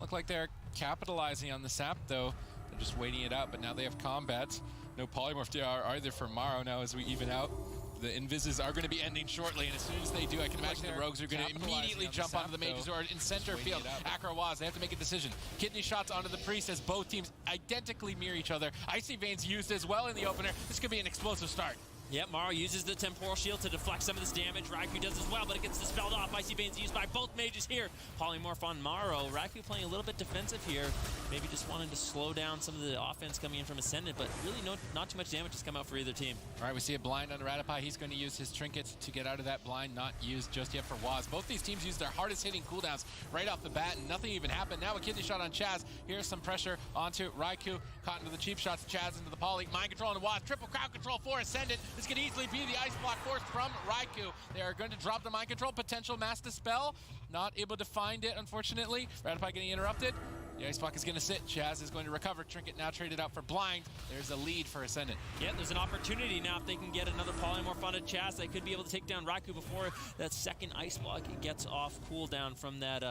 Look like they're capitalizing on the sap, though. They're just waiting it out, but now they have combats. No polymorph DR either for Maro now as we even out. The Invises are going to be ending shortly, and as soon as they do, I can imagine the Rogues are going to immediately jump onto the mages who are in center field. Acro Waz, they have to make a decision. Kidney shots onto the Priest as both teams identically mirror each other. Icy Veins used as well in the opener. This could be an explosive start. Yep, Maro uses the Temporal Shield to deflect some of this damage. Raikou does as well, but it gets dispelled off. Icy Veins used by both mages here. Polymorph on Maro. Raikou playing a little bit defensive here. Maybe just wanting to slow down some of the offense coming in from Ascendant, but really not too much damage has come out for either team. All right, we see a blind on Rattapie. He's going to use his trinkets to get out of that blind, not used just yet for Waz. Both these teams use their hardest hitting cooldowns right off the bat, and nothing even happened. Now a kidney shot on Chaz. Here's some pressure onto Raikou. Caught into the cheap shots. Chaz into the poly. Mind control on Waz. Triple crowd control for Ascendant. This could easily be the ice block force from Raikou. They are going to drop the mind control. Potential mass dispel. Not able to find it, unfortunately. Rattapie getting interrupted. The ice block is going to sit. Chaz is going to recover. Trinket now traded out for blind. There's a lead for Ascendant. Yeah, there's an opportunity now if they can get another polymorph onto Chaz. They could be able to take down Raikou before that second ice block gets off cooldown from that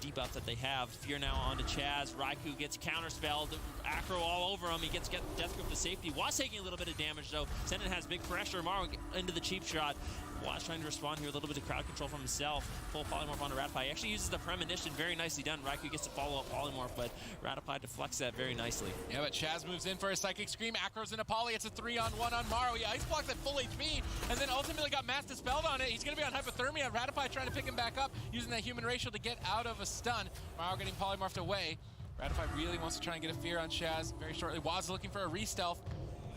debuff that they have. Fear now onto Chaz. Raikou gets counterspelled. Acro all over him. He gets Death Grip to safety. Was taking a little bit of damage though. Ascendant has big pressure. Maro into the cheap shot. Was trying to respond here, a little bit of crowd control from himself. Full polymorph onto Rattapie. He actually uses the premonition, very nicely done. Raikou gets to follow up polymorph, but Rattapie deflects that very nicely. Yeah, but Chaz moves in for a Psychic Scream. Acro's in a poly. It's a 3-on-1 on Maro. He ice blocks at full HP, and then ultimately got mass dispelled on it. He's going to be on hypothermia. Rattapie trying to pick him back up, using that human racial to get out of a stun. Maro getting polymorphed away. Rattapie really wants to try and get a fear on Chaz very shortly. Waz looking for a re-stealth.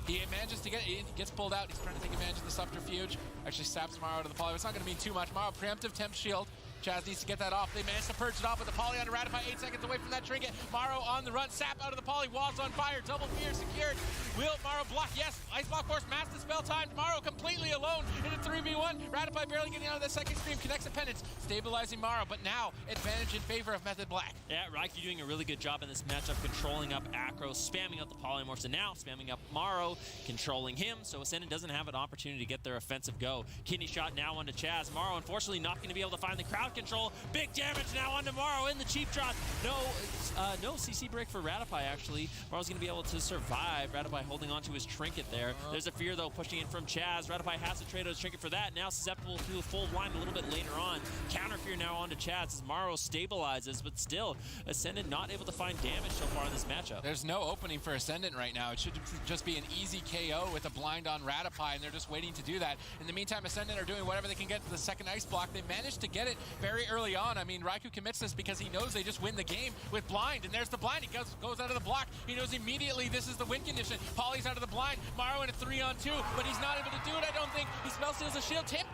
He manages to get it, he gets pulled out. He's trying to take advantage of the subterfuge. Actually saps Maro out of the poly. It's not going to mean too much. Maro, preemptive temp shield. Chaz needs to get that off. They managed to purge it off with the poly onto Rattapie. 8 seconds away from that trinket. Maro on the run. Sap out of the poly. Waz on fire. Double fear secured. Will Maro block? Yes. Ice block force. Mass dispel timed. Maro completely alone in a 3v1. Rattapie barely getting out of that second stream. Connects the penance. Stabilizing Maro, but now advantage in favor of Method Black. Yeah, Raikou doing a really good job in this matchup, controlling up Acro, spamming out the polymorphs, and now spamming up Maro, controlling him, so Ascendant doesn't have an opportunity to get their offensive go. Kidney shot now onto Chaz. Maro, unfortunately, not going to be able to find the crowd control. Big damage now onto Maro in the cheap shot. No CC break for Rattapie, actually. Maro's going to be able to survive. Rattapie holding onto his trinket there. There's a fear, though, pushing in from Chaz. Rattapie has to trade out his trinket for that. Now susceptible to a full blind a little bit later on. Counter fear now onto Chaz as Maro stabilizes, but still, Ascendant not able to find damage so far in this matchup. There's no opening for Ascendant right now. It should just be an easy KO with a blind on Rattapie, and they're just waiting to do that. In the meantime, Ascendant are doing whatever they can get to the second ice block. They managed to get it very early on. I mean, Raikou commits this because he knows they just win the game with blind, and there's the blind. He goes out of the block. He knows immediately this is the win condition. Poly's out of the blind. Maro in a 3-on-2, but he's not able to do it, I don't think. He spell steals a shield. Temp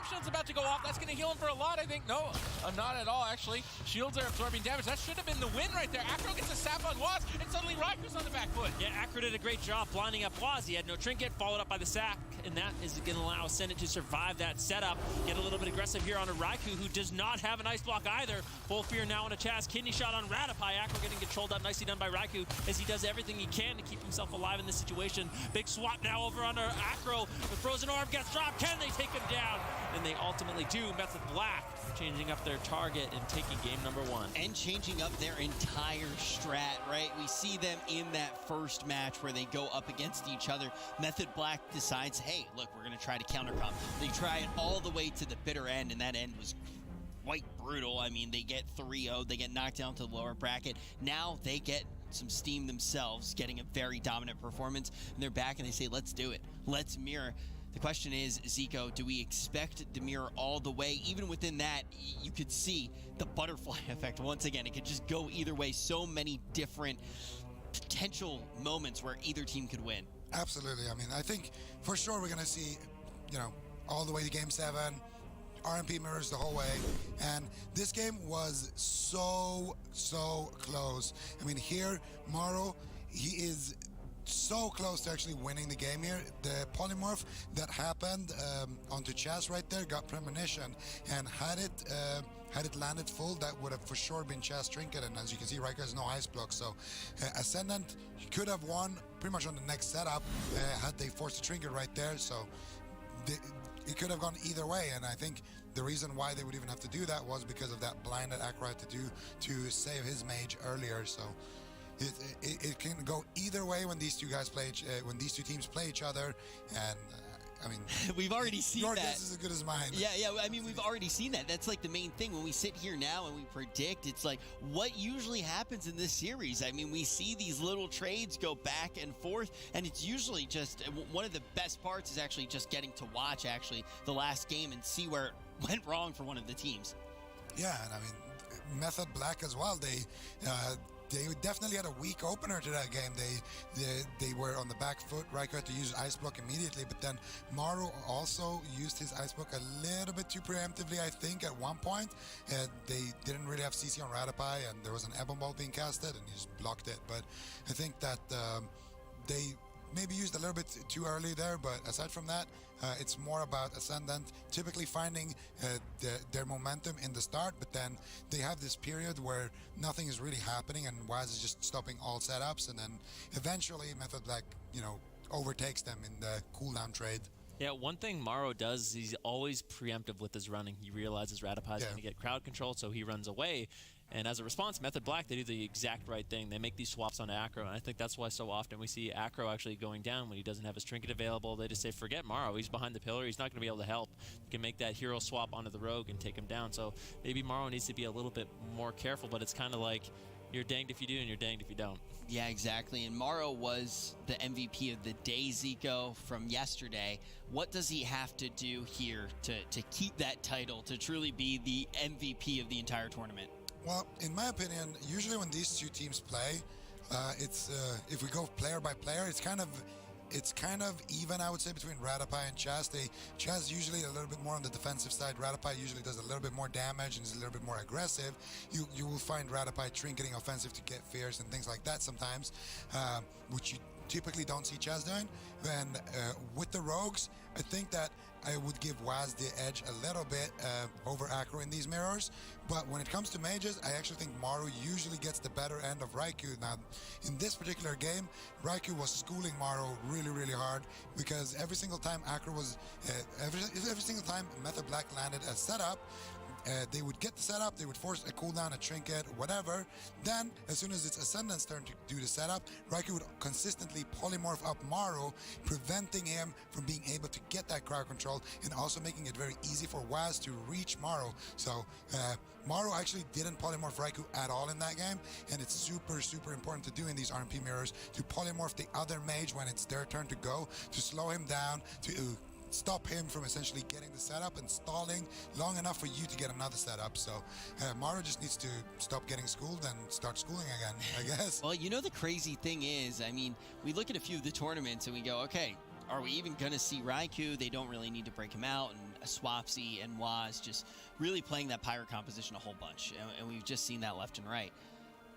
shield's about to go off. That's going to heal him for a lot, I think. No, not at all, actually. Shields are absorbing damage. That should have been the win right there. Acro gets a sap on Waz, and suddenly Raikou's on the back foot. Yeah, Acro did a great job blinding up Waz. He had no trinket, followed up by the sack, and that is going to allow Ascendant to survive that setup. Get a little bit aggressive here on a Raikou, who does not have an ice block either. Full fear now on a Chaz. Kidney shot on Rattapie. Acro getting controlled out. Nicely done by Raikou as he does everything he can to keep himself alive in this situation. Big swap now over on Acro. The Frozen Orb gets dropped. Can they take him down? And they ultimately do. Method Black changing up their target and taking game number 1. And changing up their entire strat, right? We see them in that first match where they go up against each other. Method Black decides, hey, look, we're going to try to countercomp. They try it all the way to the bitter end, and that end was quite brutal. I mean, they get 3-0, they get knocked down to the lower bracket. Now they get some steam themselves, getting a very dominant performance, and they're back and they say, let's do it. Let's mirror. The question is, Zico, do we expect the mirror all the way? Even within that, you could see the butterfly effect. Once again, it could just go either way. So many different potential moments where either team could win. Absolutely. I mean, I think for sure we're going to see, all the way to Game 7, RMP mirrors the whole way. And this game was so close. I mean, here, Maro, he is so close to actually winning the game here. The polymorph that happened onto Chaz right there got premonition, and had it landed full, that would have for sure been Chaz trinket. And as you can see, Raikou has no ice block, so Ascendant could have won pretty much on the next setup had they forced a trinket right there. So it could have gone either way, and I think the reason why they would even have to do that was because of that blind that Acro had to do to save his mage earlier. So it can go either way when these two guys play, when these two teams play each other, and I mean, we've already seen your that. guess is as good as mine. Yeah, I mean, we've already seen that. That's like the main thing when we sit here now and we predict. It's like what usually happens in this series. I mean, we see these little trades go back and forth, and it's usually just one of the best parts is actually just getting to watch actually the last game and see where it went wrong for one of the teams. Yeah, and I mean, Method Black as well. They definitely had a weak opener to that game. They were on the back foot. Riker had to use Ice Block immediately, but then Maru also used his Ice Block a little bit too preemptively, I think, at one point. They didn't really have CC on Rattapie, and there was an Ebon Ball being casted, and he just blocked it. But I think that they maybe used a little bit too early there, but aside from that, it's more about Ascendant typically finding their momentum in the start, but then they have this period where nothing is really happening and Waz is just stopping all setups, and then eventually Method Black, overtakes them in the cooldown trade. Yeah, one thing Morrow does is he's always preemptive with his running. He realizes Rattapie is going to get crowd control, so he runs away. And as a response, Method Black, they do the exact right thing. They make these swaps onto Acro, and I think that's why so often we see Acro actually going down when he doesn't have his trinket available. They just say, forget Morrow. He's behind the pillar. He's not going to be able to help. You can make that hero swap onto the rogue and take him down. So maybe Morrow needs to be a little bit more careful, but it's kind of like you're danged if you do and you're danged if you don't. Yeah, exactly. And Morrow was the MVP of the day, Zico, from yesterday. What does he have to do here to keep that title, to truly be the MVP of the entire tournament? Well, in my opinion, usually when these two teams play, it's if we go player by player, it's kind of even, I would say, between Rattapie and Chaz. Chaz usually a little bit more on the defensive side. Rattapie usually does a little bit more damage and is a little bit more aggressive. You will find Rattapie trinketing offensive to get fierce and things like that sometimes, which you typically don't see Chaz doing. And with the rogues, I think that I would give Waz the edge a little bit over Acro in these mirrors. But when it comes to mages, I actually think Maru usually gets the better end of Raikou. Now, in this particular game, Raikou was schooling Maru really, really hard, because every single time Acro was, every single time Method Black landed a setup, they would get the setup, they would force a cooldown, a trinket, whatever. Then, as soon as it's Ascendant's turn to do the setup, Raikou would consistently polymorph up Maru, preventing him from being able to get that crowd control, and also making it very easy for Waz to reach Maru. So, Maru actually didn't polymorph Raikou at all in that game, and it's super, super important to do in these RMP mirrors, to polymorph the other mage when it's their turn to go, to slow him down, to stop him from essentially getting the setup and stalling long enough for you to get another setup. So Maru just needs to stop getting schooled and start schooling again, I guess. Well, the crazy thing is, I mean, we look at a few of the tournaments and we go, okay, are we even going to see Raikou? They don't really need to break him out, and Swapsy and Waz just really playing that pirate composition a whole bunch, and we've just seen that left and right.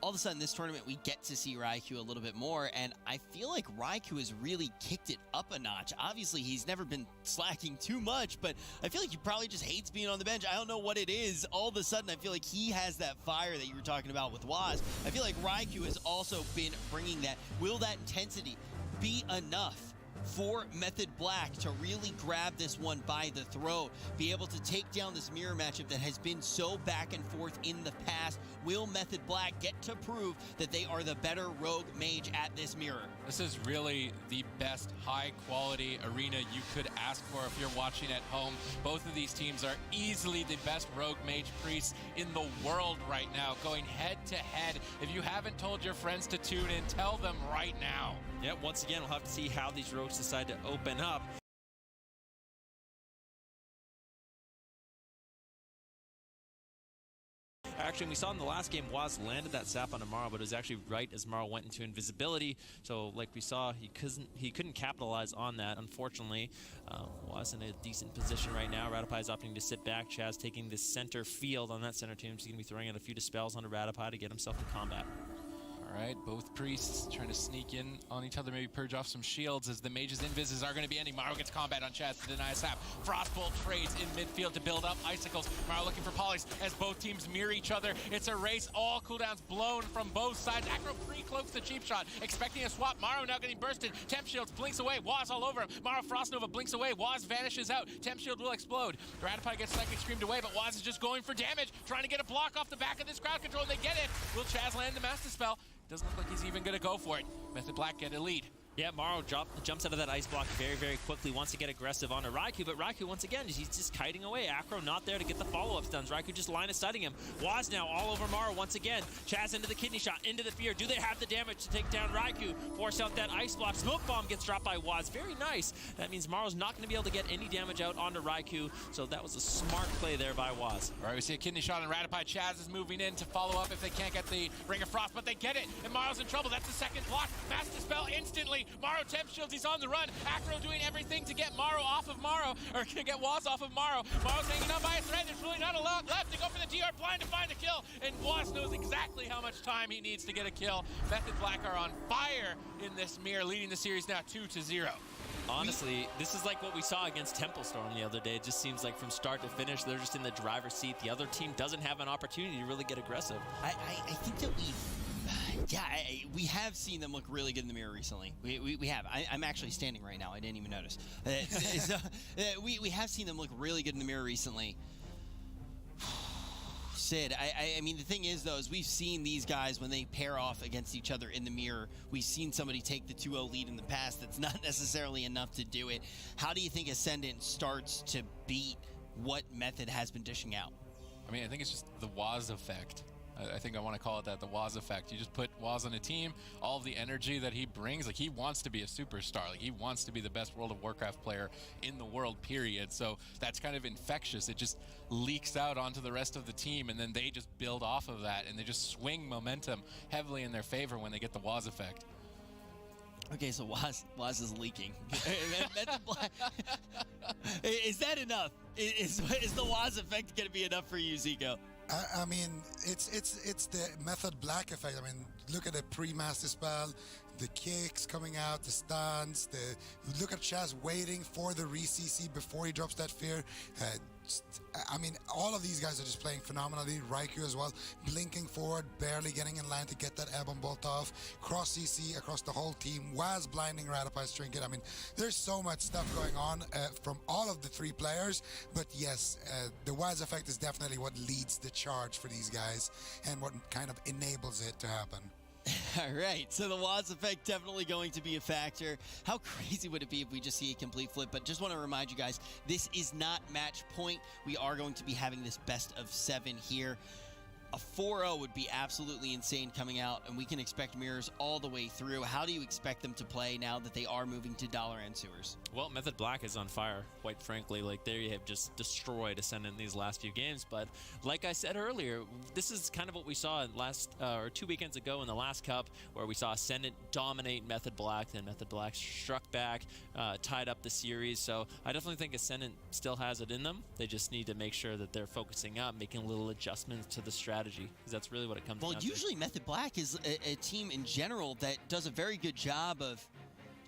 All of a sudden, this tournament, we get to see Raikou a little bit more, and I feel like Raikou has really kicked it up a notch. Obviously, he's never been slacking too much, but I feel like he probably just hates being on the bench. I don't know what it is. All of a sudden, I feel like he has that fire that you were talking about with Waz. I feel like Raikou has also been bringing that. Will that intensity be enough for Method Black to really grab this one by the throat, be able to take down this mirror matchup that has been so back and forth in the past? Will Method Black get to prove that they are the better rogue mage at this mirror? This is really the best high-quality arena you could ask for if you're watching at home. Both of these teams are easily the best rogue mage priests in the world right now, going head-to-head. If you haven't told your friends to tune in, tell them right now. Yeah, once again, we'll have to see how these rogues decide to open up. Actually, we saw in the last game, Waz landed that sap onto Morrow, but it was actually right as Morrow went into invisibility. So, like we saw, he couldn't capitalize on that. Unfortunately, Waz in a decent position right now. Rattapie is opting to sit back. Chaz taking the center field on that center team. He's going to be throwing out a few dispels onto Rattapie to get himself to combat. All right, both priests trying to sneak in on each other, maybe purge off some shields as the mage's invises are going to be ending. Maro gets combat on Chaz to deny a sap. Frostbolt trades in midfield to build up icicles. Maro looking for polys as both teams mirror each other. It's a race, all cooldowns blown from both sides. Acro pre-cloaks the cheap shot, expecting a swap. Maro now getting bursted. Temp shields blinks away. Waz all over him. Maro Frost Nova blinks away. Waz vanishes out. Temp shield will explode. Ratify gets psychic screamed away, but Waz is just going for damage, trying to get a block off the back of this crowd control. They get it. Will Chaz land the Master Spell? Doesn't look like he's even going to go for it. Method Black get a lead. Yeah, Maro jumps out of that ice block very, very quickly, wants to get aggressive onto Raikou, but Raikou, once again, he's just kiting away. Acro not there to get the follow-up stuns. Raikou just line of sighting him. Waz now all over Maro once again. Chaz into the kidney shot, into the fear. Do they have the damage to take down Raikou? Force out that ice block. Smoke bomb gets dropped by Waz. Very nice. That means Maro's not going to be able to get any damage out onto Raikou, so that was a smart play there by Waz. All right, we see a kidney shot on Ratify. Chaz is moving in to follow up if they can't get the Ring of Frost, but they get it, and Maro's in trouble. That's the second block. Master Spell instantly. Maro temp shield. He's on the run. Acro doing everything to get Maro off of Maro, or to get Waz off of Maro. Maro's hanging on by a thread. There's really not a lot left to go for the TR blind to find a kill, and Waz knows exactly how much time he needs to get a kill. Method Black are on fire in this mirror, leading the series now 2-0. Honestly, this is like what we saw against Temple Storm the other day. It just seems like from start to finish, they're just in the driver's seat. The other team doesn't have an opportunity to really get aggressive. I think that we have seen them look really good in the mirror recently. We have. I'm actually standing right now. I didn't even notice. We have seen them look really good in the mirror recently. Sid, I mean, the thing is, though, is we've seen these guys when they pair off against each other in the mirror. We've seen somebody take the 2-0 lead in the past. That's not necessarily enough to do it. How do you think Ascendant starts to beat what Method has been dishing out? I mean, I think it's just the Waz effect. I think I want to call it that, the Waz effect. You just put Waz on a team, all of the energy that he brings, like he wants to be a superstar. Like he wants to be the best World of Warcraft player in the world, period. So that's kind of infectious. It just leaks out onto the rest of the team, and then they just build off of that, and they just swing momentum heavily in their favor when they get the Waz effect. Okay, so Waz is leaking. Is that enough? Is the Waz effect going to be enough for you, Zico? I mean, it's the Method Black effect. I mean, look at the pre-Master Spell, the kicks coming out, the stuns, look at Chaz waiting for the re-CC before he drops that fear. I mean, all of these guys are just playing phenomenally. Raikou as well, blinking forward, barely getting in line to get that Ebon Bolt off. Cross CC across the whole team. Waz blinding Ratify's trinket. I mean, there's so much stuff going on from all of the three players. But yes, the Waz effect is definitely what leads the charge for these guys and what kind of enables it to happen. All right, so the Waz effect definitely going to be a factor. How crazy would it be if we just see a complete flip? But just want to remind you guys, this is not match point. We are going to be having this best of 7 here. A 4-0 would be absolutely insane coming out, and we can expect mirrors all the way through. How do you expect them to play now that they are moving to Dollar and Sewers? Well, Method Black is on fire, quite frankly. Like, they have just destroyed Ascendant in these last few games. But like I said earlier, this is kind of what we saw or 2 weekends ago in the last Cup, where we saw Ascendant dominate Method Black. Then Method Black struck back, tied up the series. So I definitely think Ascendant still has it in them. They just need to make sure that they're focusing up, making little adjustments to the strategy, because that's really what it comes down to. Well, usually Method Black is a team in general that does a very good job of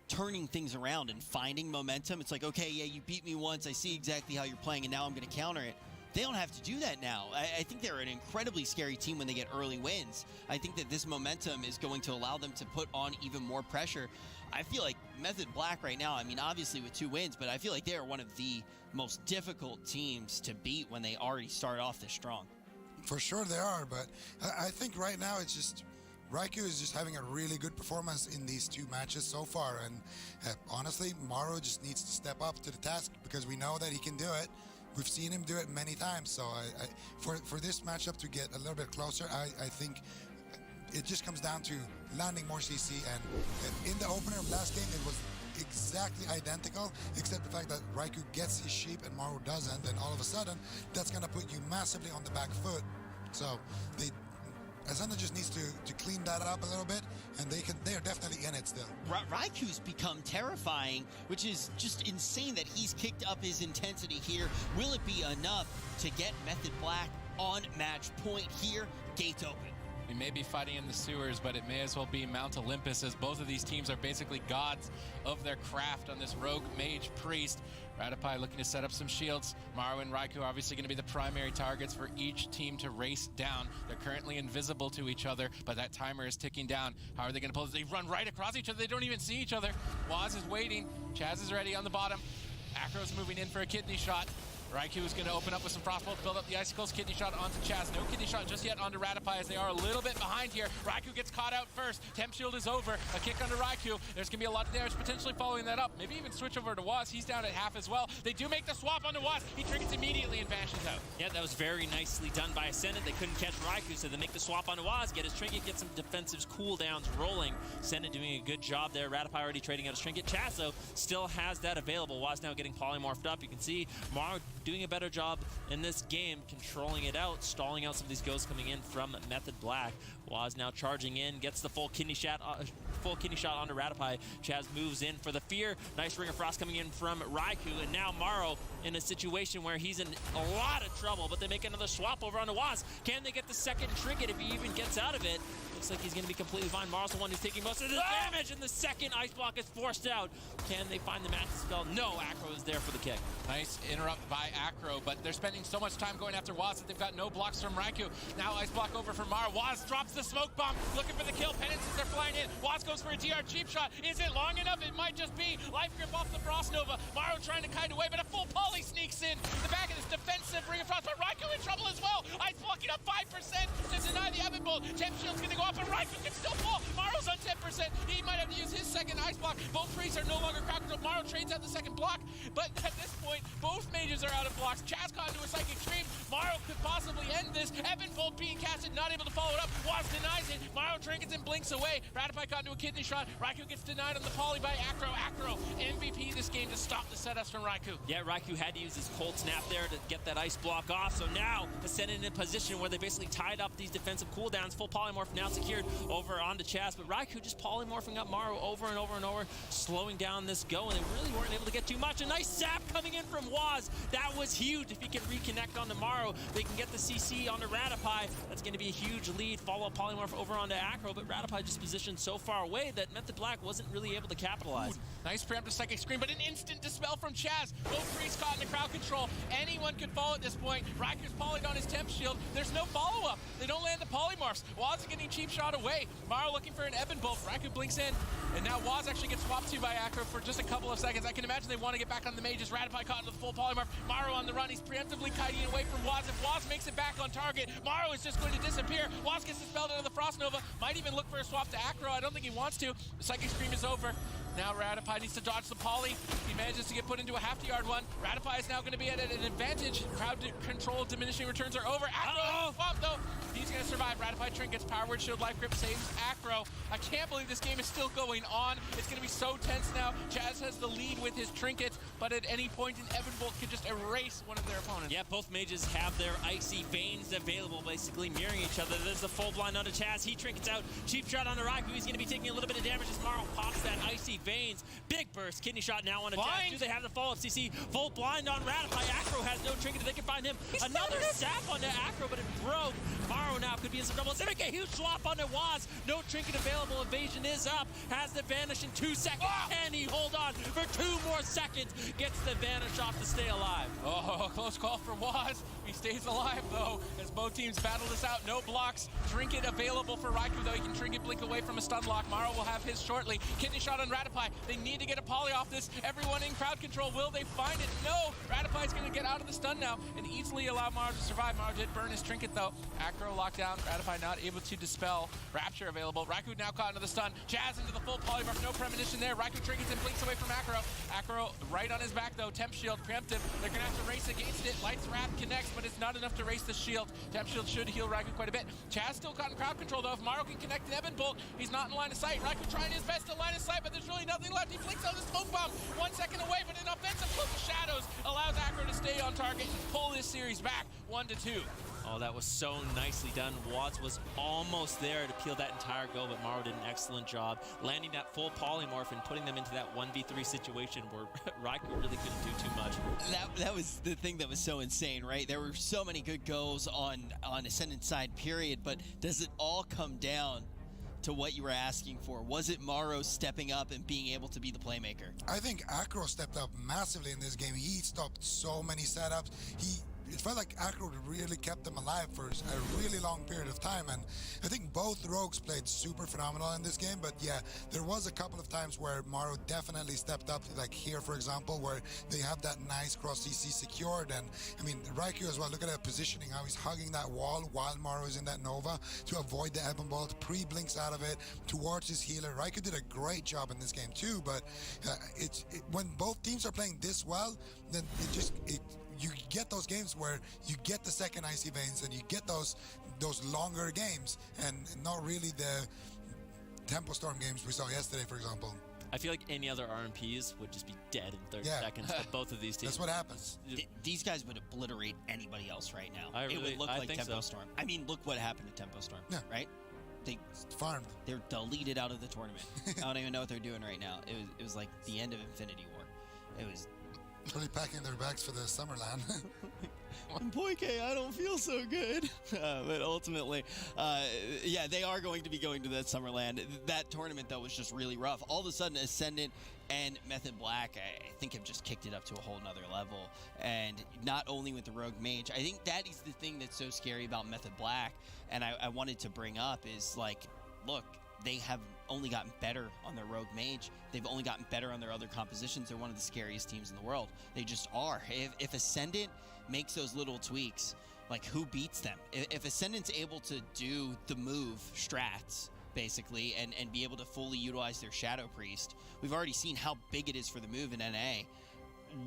turning things around and finding momentum. It's like, okay, yeah, you beat me once. I see exactly how you're playing, and now I'm going to counter it. They don't have to do that now. I think they're an incredibly scary team when they get early wins. I think that this momentum is going to allow them to put on even more pressure. I feel like Method Black right now, I mean, obviously with 2 wins, but I feel like they are one of the most difficult teams to beat when they already start off this strong. For sure they are, but I think right now it's just Raikou is just having a really good performance in these 2 matches so far, and honestly, Maro just needs to step up to the task because we know that he can do it. We've seen him do it many times, so for this matchup to get a little bit closer, I think it just comes down to landing more CC, and in the opener of last game, it was exactly identical, except the fact that Raikou gets his sheep and Maro doesn't, and all of a sudden, that's going to put you massively on the back foot. So Ascendant just needs to clean that up a little bit, and they're definitely in it still. Raikou's become terrifying, which is just insane that he's kicked up his intensity here. Will it be enough to get Method Black on match point here? Gates open. We may be fighting in the sewers, but it may as well be Mount Olympus, as both of these teams are basically gods of their craft on this rogue mage priest. Radopi looking to set up some shields. Maru and Raikou are obviously going to be the primary targets for each team to race down. They're currently invisible to each other, but that timer is ticking down. How are they going to pull this? They run right across each other. They don't even see each other. Waz is waiting. Chaz is ready on the bottom. Acro's moving in for a kidney shot. Raikou is going to open up with some frostbolts, build up the icicles, kidney shot onto Chaz. No kidney shot just yet onto Radopi, as they are a little bit behind here. Raikou gets caught out first. Temp shield is over. A kick onto Raikou. There's going to be a lot of damage potentially following that up. Maybe even switch over to Waz. He's down at half as well. They do make the swap onto Waz. He triggers immediately and vanishes out. Yeah, that was very nicely done by Ascendant. They couldn't catch Raikou, so they make the swap onto Waz, get his trinket, get some defensive cooldowns rolling. Ascendant doing a good job there. Radopi already trading out his trinket. Chaz, though, still has that available. Waz now getting polymorphed up. You can see Maru doing a better job in this game, controlling it out, stalling out some of these ghosts coming in from Method Black. Waz now charging in, gets the full kidney shot onto Radopi. Chaz moves in for the fear. Nice Ring of Frost coming in from Raikou, and now Maru in a situation where he's in a lot of trouble, but they make another swap over onto Waz. Can they get the second trinket if he even gets out of it? Looks like he's going to be completely fine. Maru's the one who's taking most of the damage, and the second ice block is forced out. Can they find the Master Spell? No, Acro is there for the kick. Nice interrupt by Acro, but they're spending so much time going after Waz that they've got no blocks from Raikou. Now ice block over for Maru. Waz drops the smoke bomb, looking for the kill. Penances are flying in. Waz goes for a TR cheap shot. Is it long enough? It might just be. Life grip off the Frost Nova. Maru trying to kite away, but a full poly sneaks in. The back of this defensive Ring of Frost, but Raikou in trouble as well. Ice blocking up 5% to deny the Evan Bolt. Temp shield's gonna go up, but Raikou can still fall. Maru's on 10%. He might have to use his second ice block. Both priests are no longer crowd control. Maru trades out the second block, but at this point, both mages are out of blocks. Chaz caught into a psychic stream. Maru could possibly end this. Evan Bolt being casted, not able to follow it up. Waz denies it. Maru trinkets and blinks away. Radopi caught into a kidney shot. Raikou gets denied on the poly by Acro. Acro, MVP this game to stop the setups from Raikou. Yeah, Raikou had to use his cold snap there to get that ice block off. So now Ascendant in a position where they basically tied up these defensive cooldowns. Full polymorph now secured over onto Chaz, but Raikou just polymorphing up Maru over and over and over, slowing down this go, and they really weren't able to get too much. A nice zap coming in from Waz. That was huge. If he can reconnect onto Maru, they can get the CC onto Radopi. That's going to be a huge lead. Follow up polymorph over onto Acro, but Radopi just positioned so far away that Method Black wasn't really able to capitalize. Ooh, nice preemptive psychic screen, but an instant dispel from Chaz. Both priests caught into crowd control. Anyone could fall at this point. Raikou's polyed on his temp shield. There's no follow-up. They don't land the polymorphs. Waz is getting cheap shot away. Maru looking for an Evan Bolt. Raikou blinks in, and now Waz actually gets swapped to by Acro for just a couple of seconds. I can imagine they want to get back on the mages. Radopi caught into the full polymorph. Maru on the run. He's preemptively kiting away from Waz. If Waz makes it back on target, Maru is just going to disappear. Waz gets dispelled into the Frost Nova. Might even look for a swap to Acro. I don't think he wants to. The Psychic Scream is over. Now Radopi needs to dodge the poly. He manages to get put into a half-yard one. Radopi is now going to be at an advantage. Crowd control diminishing returns are over. Acro swamp though. He's going to survive. Radopi trinkets, power word shield, life grip saves Acro. I can't believe this game is still going on. It's going to be so tense now. Chaz has the lead with his trinkets, but at any point, an Evan Bolt could just erase one of their opponents. Yeah, both mages have their icy veins available, basically mirroring each other. There's the full blind onto Chaz. He trinkets out. Cheap shot onto Raikou. He's going to be taking a little bit of damage as Maru pops that icy veins. Big burst. Kidney shot now on a Chaz. Do they have the follow-up CC? Full blind on Radopi. Acro has no trinket. They can find him. Another zap onto Acro, but it broke. Maru now could be in some trouble. They make a huge swap onto Waz. No trinket available. Evasion is up. Has the vanish in 2 seconds. Can he hold on for 2 more seconds? Gets the vanish off to stay alive. Oh, close call for Waz. He stays alive, though, as both teams battle this out. No blocks. Trinket available for Raikou, though. He can trinket blink away from a stun lock. Maru will have his shortly. Kidney shot on Radopi. They need to get a poly off this. Everyone in crowd control. Will they find it? No. Radopi's going to get out of the stun now and easily allow Maru to survive. Maru did burn his trinket, though. Acro locked down. Radopi not able to dispel. Rapture available. Raikou now caught into the stun. Chaz into the full polymorph. No premonition there. Raikou trinkets and blinks away from Acro. Acro right on his back, though. Temp shield preemptive. They're going to have to race against it. Light's Wrath connects, but it's not enough to race the shield. Temp shield should heal Raikou quite a bit. Chaz still caught in crowd control, though. If Maru can connect an Evan Bolt, he's not in line of sight. Raikou trying his best to line of sight, but there's really nothing left. He flicks out the smoke bomb. 1 second away, but an offensive cloak of shadows allows Acro to stay on target and pull this series back 1-2. Oh, that was so nicely done. Watts was almost there to peel that entire go, but Morrow did an excellent job landing that full polymorph and putting them into that 1v3 situation where Raikou really couldn't do too much. That was the thing that was so insane, right? There were so many good goals on Ascendant side, period, but does it all come down to what you were asking for? Was it Morrow stepping up and being able to be the playmaker? I think Acro stepped up massively in this game. He stopped so many setups. It felt like Acro really kept them alive for a really long period of time, and I think both rogues played super phenomenal in this game. But yeah, there was a couple of times where Morrow definitely stepped up, like here, for example, where they have that nice cross CC secured. And I mean, Raikou as well, look at that positioning, how he's hugging that wall while Morrow is in that Nova to avoid the Ebon Bolt, pre-blinks out of it towards his healer. Raikou did a great job in this game too, but when both teams are playing this well, then you get those games where you get the second Icy Veins and you get those longer games, and not really the Tempo Storm games we saw yesterday, for example. I feel like any other RMPs would just be dead in 30 seconds, but both of these teams. That's what happens. These guys would obliterate anybody else right now. It would look like Tempo so. Storm. I mean, look what happened to Tempo Storm, right? They farmed. They're deleted out of the tournament. I don't even know what they're doing right now. It was like the end of Infinity War. It was really packing their bags for the Summerland. Poike, I don't feel so good. But ultimately, yeah, they are going to be going to that Summerland. That tournament, though, was just really rough. All of a sudden, Ascendant and Method Black, I think, have just kicked it up to a whole nother level. And not only with the Rogue Mage, I think that is the thing that's so scary about Method Black, and I wanted to bring up is, like, look, they have only gotten better on their Rogue Mage. They've only gotten better on their other compositions. They're one of the scariest teams in the world. They just are. If Ascendant makes those little tweaks, like, who beats them? If Ascendant's able to do the move strats, basically, and be able to fully utilize their Shadow Priest, we've already seen how big it is for the move in NA.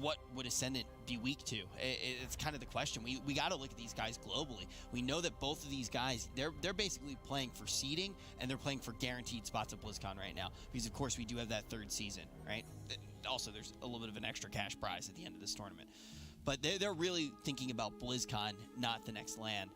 What would Ascendant be weak to? It's kind of the question. We got to look at these guys globally. We know that both of these guys, they're basically playing for seeding, and they're playing for guaranteed spots at BlizzCon right now, because of course we do have that third season, right? Also, there's a little bit of an extra cash prize at the end of this tournament. But they're really thinking about BlizzCon, not the next LAN.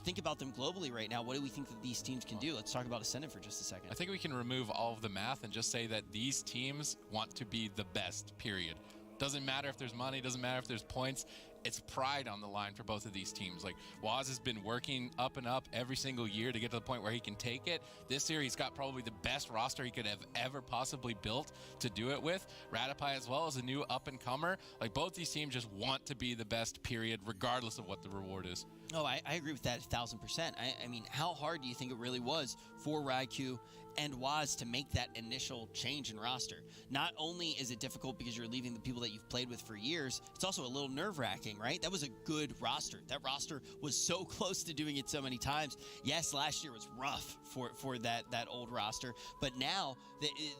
Think about them globally right now. What do we think that these teams can do? Let's talk about Ascendant for just a second. I think we can remove all of the math and just say that these teams want to be the best, period. Doesn't matter if there's money, doesn't matter if there's points. It's pride on the line for both of these teams. Like, Waz has been working up and up every single year to get to the point where he can take it. This year, he's got probably the best roster he could have ever possibly built to do it with. Radopi as well as a new up-and-comer. Like, both these teams just want to be the best, period, regardless of what the reward is. Oh, I agree with that 1,000%. I mean, how hard do you think it really was for Raikou and Waz to make that initial change in roster? Not only is it difficult because you're leaving the people that you've played with for years, it's also a little nerve-wracking, right? That was a good roster. That roster was so close to doing it so many times. Yes, last year was rough for that old roster, but now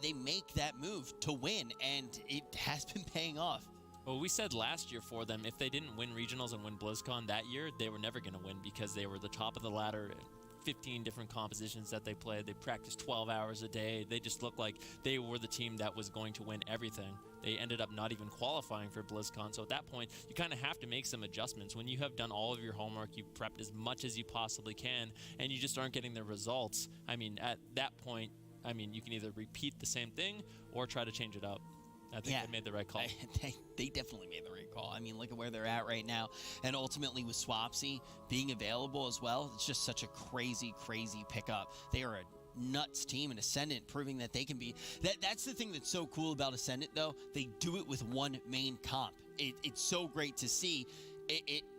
they make that move to win, and it has been paying off. Well, we said last year for them, if they didn't win regionals and win BlizzCon that year, they were never going to win because they were the top of the ladder. 15 different compositions that they played. They practiced 12 hours a day. They just looked like they were the team that was going to win everything. They ended up not even qualifying for BlizzCon. So at that point, you kind of have to make some adjustments. When you have done all of your homework, you've prepped as much as you possibly can, and you just aren't getting the results. I mean, at that point, I mean, you can either repeat the same thing or try to change it up. I think they made the right call. They definitely made the right call. I mean, look at where they're at right now. And ultimately with Swapsy being available as well, it's just such a crazy, crazy pickup. They are a nuts team, and Ascendant proving that they can be. That's the thing that's so cool about Ascendant, though. They do it with one main comp. It's so great to see.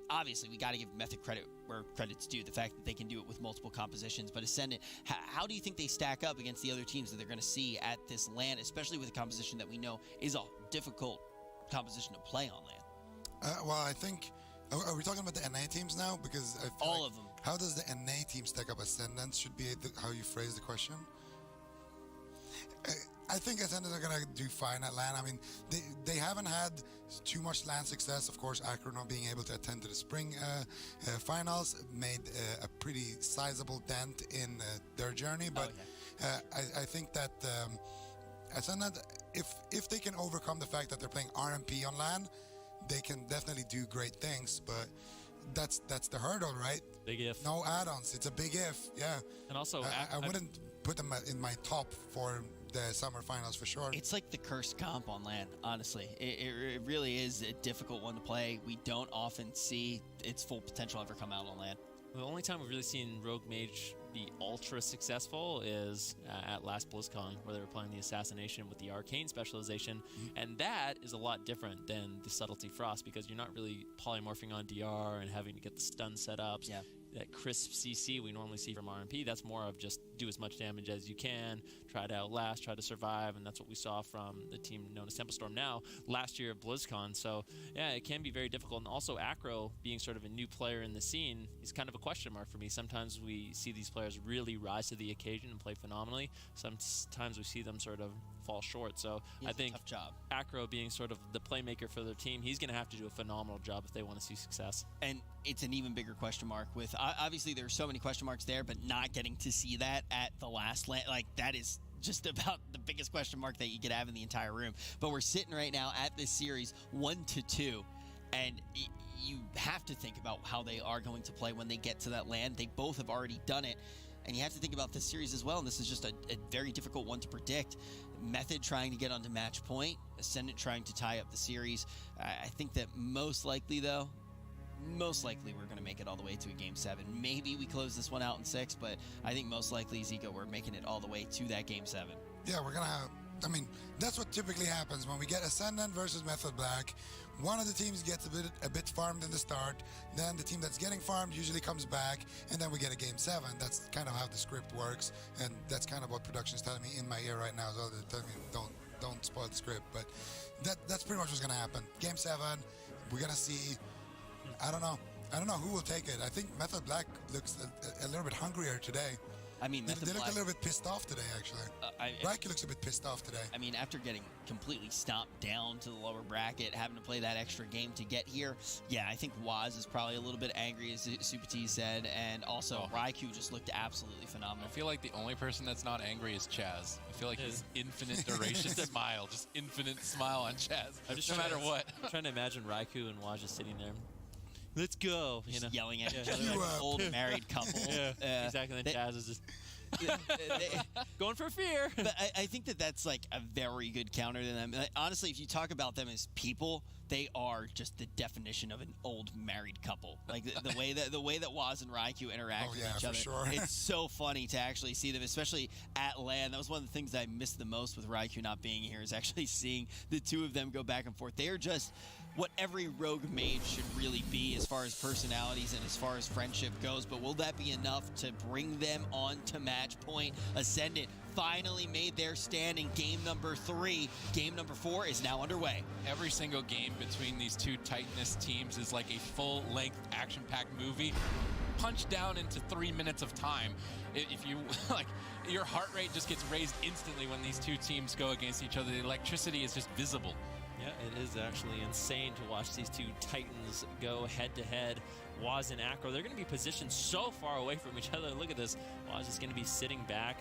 Obviously, we got to give Method credit where credit's due, the fact that they can do it with multiple compositions. But Ascendant, how do you think they stack up against the other teams that they're going to see at this LAN, especially with a composition that we know is a difficult composition to play on LAN? Well, I think, are we talking about the NA teams now? Because I feel all like, of them. How does the NA team stack up? Ascendant should be how you phrase the question. I think Ascendant are going to do fine at LAN. I mean, they haven't had too much LAN success. Of course, Acro not being able to attend to the spring finals made a pretty sizable dent in their journey. But I think that Ascendant, if they can overcome the fact that they're playing RMP on LAN, they can definitely do great things. But that's the hurdle, right? Big if. No add-ons. It's a big if. Yeah. And also, I wouldn't put them in my top for the summer finals for sure. It's like the cursed comp on LAN, honestly. It really is a difficult one to play. We don't often see its full potential ever come out on LAN. The only time we've really seen Rogue Mage be ultra successful is at last BlizzCon, where they were playing the Assassination with the Arcane specialization, and that is a lot different than the Subtlety Frost, because you're not really polymorphing on DR and having to get the stun setups. Yeah. That crisp CC we normally see from RMP, that's more of just do as much damage as you can, try to outlast, try to survive, and that's what we saw from the team known as Temple Storm now last year at BlizzCon. So yeah, it can be very difficult. And also Acro being sort of a new player in the scene is kind of a question mark for me. Sometimes we see these players really rise to the occasion and play phenomenally. Sometimes we see them sort of fall short. So I think tough job. Acro being sort of the playmaker for their team, he's going to have to do a phenomenal job if they want to see success. And it's an even bigger question mark with, obviously there's so many question marks there, but not getting to see that at the last LAN, like that is just about the biggest question mark that you could have in the entire room. But we're sitting right now at this series 1-2, and you have to think about how they are going to play when they get to that LAN. They both have already done it. And you have to think about this series as well, and this is just a very difficult one to predict. Method trying to get onto match point, Ascendant trying to tie up the series. I think that most likely, though, we're going to make it all the way to a Game 7. Maybe we close this one out in 6, but I think most likely, Zico, we're making it all the way to that Game 7. Yeah, we're going to have... I mean, that's what typically happens when we get Ascendant versus Method Black. One of the teams gets a bit farmed in the start, then the team that's getting farmed usually comes back, and then we get a Game 7. That's kind of how the script works, and that's kind of what production is telling me in my ear right now. So they're telling me don't spoil the script, but that's pretty much what's going to happen. Game 7, we're going to see... I don't know who will take it. I think Method Black looks a little bit hungrier today. I mean, they look a little bit pissed off today, actually. Raikou looks a bit pissed off today. I mean, after getting completely stomped down to the lower bracket, having to play that extra game to get here, yeah, I think Waz is probably a little bit angry, as Supati said, and also Raikou just looked absolutely phenomenal. I feel like the only person that's not angry is Chaz. I feel like his infinite duration smile, just infinite smile on Chaz, no matter what. I'm trying to imagine Raikou and Waz just sitting there. Let's go. Just yelling at each other like an old married couple. Exactly. And then Chaz is just going for fear. But I think that's like a very good counter to them. Like, honestly, if you talk about them as people, they are just the definition of an old married couple. Like the way that Waz and Raikou interact with each other. Sure. It's so funny to actually see them, especially at LAN. That was one of the things that I missed the most with Raikou not being here, is actually seeing the two of them go back and forth. They are just what every rogue mage should really be as far as personalities and as far as friendship goes. But will that be enough to bring them on to match point? Ascendant finally made their stand in game number 3. Game number 4 is now underway. Every single game between these two Titanist teams is like a full-length, action-packed movie punched down into 3 minutes of time. If you like, your heart rate just gets raised instantly when these two teams go against each other. The electricity is just visible. Yeah, it is actually insane to watch these two Titans go head-to-head. Waz and Acro, they're going to be positioned so far away from each other. Look at this. Waz is going to be sitting back.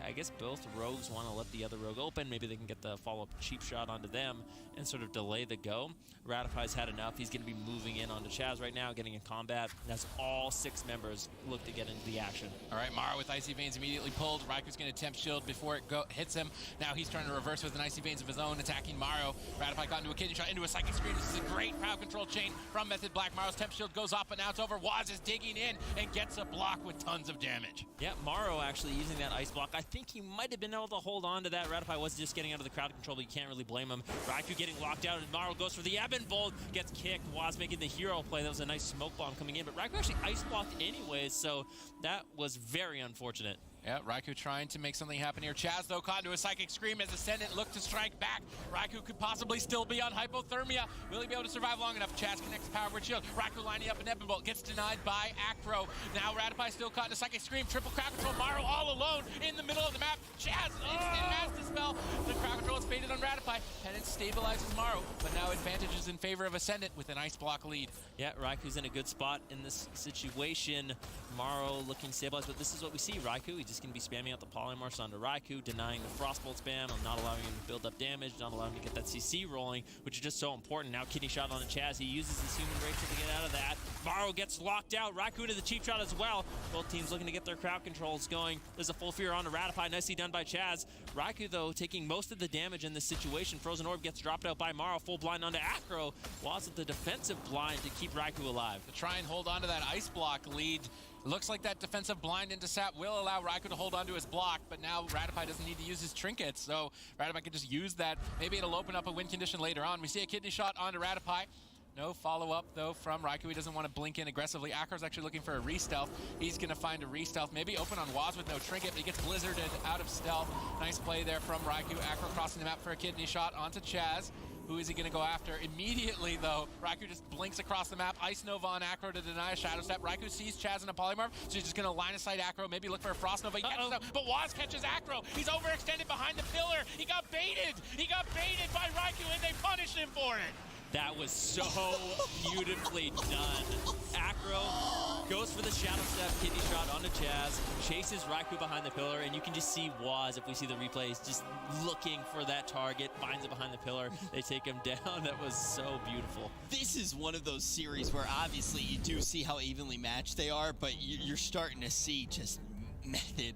I guess both rogues want to let the other rogue open. Maybe they can get the follow-up cheap shot onto them and sort of delay the go. Ratify's had enough. He's going to be moving in onto Chaz right now, getting in combat. That's all 6 members look to get into the action. All right, Mara with Icy Veins immediately pulled. Raiku's going to attempt shield before it hits him. Now he's trying to reverse with an Icy Veins of his own, attacking Maro. Ratify got into a kidney shot, into a psychic screen. This is a great crowd control chain from Method Black. Maro's temp shield goes off, but now it's over. Waz is digging in and gets a block with tons of damage. Yeah, Maro actually using that ice block. I think he might have been able to hold on to that. Ratify was just getting out of the crowd control, but you can't really blame him. Raikou getting locked out, and Maro goes for the Ebon Bolt, gets kicked. Waz making the hero play. That was a nice smoke bomb coming in, but Raikou actually ice blocked anyways, so that was very unfortunate. Yeah, Raikou trying to make something happen here. Chaz, though, caught into a Psychic Scream as Ascendant looked to strike back. Raikou could possibly still be on hypothermia. Will he be able to survive long enough? Chaz connects Power Word Shield. Raikou lining up an Ebon Bolt. Gets denied by Acro. Now Ratify still caught in a Psychic Scream. Triple crowd control. Maro all alone in the middle of the map. Chaz, instant Master Spell. The crowd control is faded on Ratify. Penance stabilizes Maro, but now advantage is in favor of Ascendant with an Ice Block lead. Yeah, Raiku's in a good spot in this situation. Maro looking stabilized, but this is what we see. Raikou, he just going to be spamming out the polymorphs onto Raikou, denying the Frostbolt spam, and not allowing him to build up damage, not allowing him to get that CC rolling, which is just so important. Now kidney shot on the Chaz. He uses his human racial to get out of that. Maro gets locked out. Raikou into the cheap shot as well. Both teams looking to get their crowd controls going. There's a full fear onto Ratify. Nicely done by Chaz. Raikou, though, taking most of the damage in this situation. Frozen Orb gets dropped out by Maro. Full blind onto Acro. Was with the defensive blind to keep Raikou alive. To try and hold on to that ice block lead. Looks like that defensive blind into Sap will allow Raikou to hold onto his block, but now Ratify doesn't need to use his trinkets, so Ratify can just use that. Maybe it'll open up a win condition later on. We see a kidney shot onto Ratify. No follow-up, though, from Raikou. He doesn't want to blink in aggressively. Acro's actually looking for a re-stealth. He's going to find a re-stealth. Maybe open on Waz with no trinket, but he gets blizzarded out of stealth. Nice play there from Raikou. Acro crossing the map for a kidney shot onto Chaz. Who is he going to go after? Immediately, though, Raikou just blinks across the map. Ice Nova on Acro to deny a Shadow Step. Raikou sees Chaz in a polymorph, so he's just going to line of sight Acro, maybe look for a Frost Nova. He catches him, but Waz catches Acro. He's overextended behind the pillar. He got baited. He got baited by Raikou, and they punished him for it. That was so beautifully done. Acro goes for the Shadow Step, kidney shot onto Chaz, chases Raikou behind the pillar, and you can just see Waz, if we see the replays, just looking for that target, finds it behind the pillar, they take him down. That was so beautiful. This is one of those series where obviously you do see how evenly matched they are, but you're starting to see just Method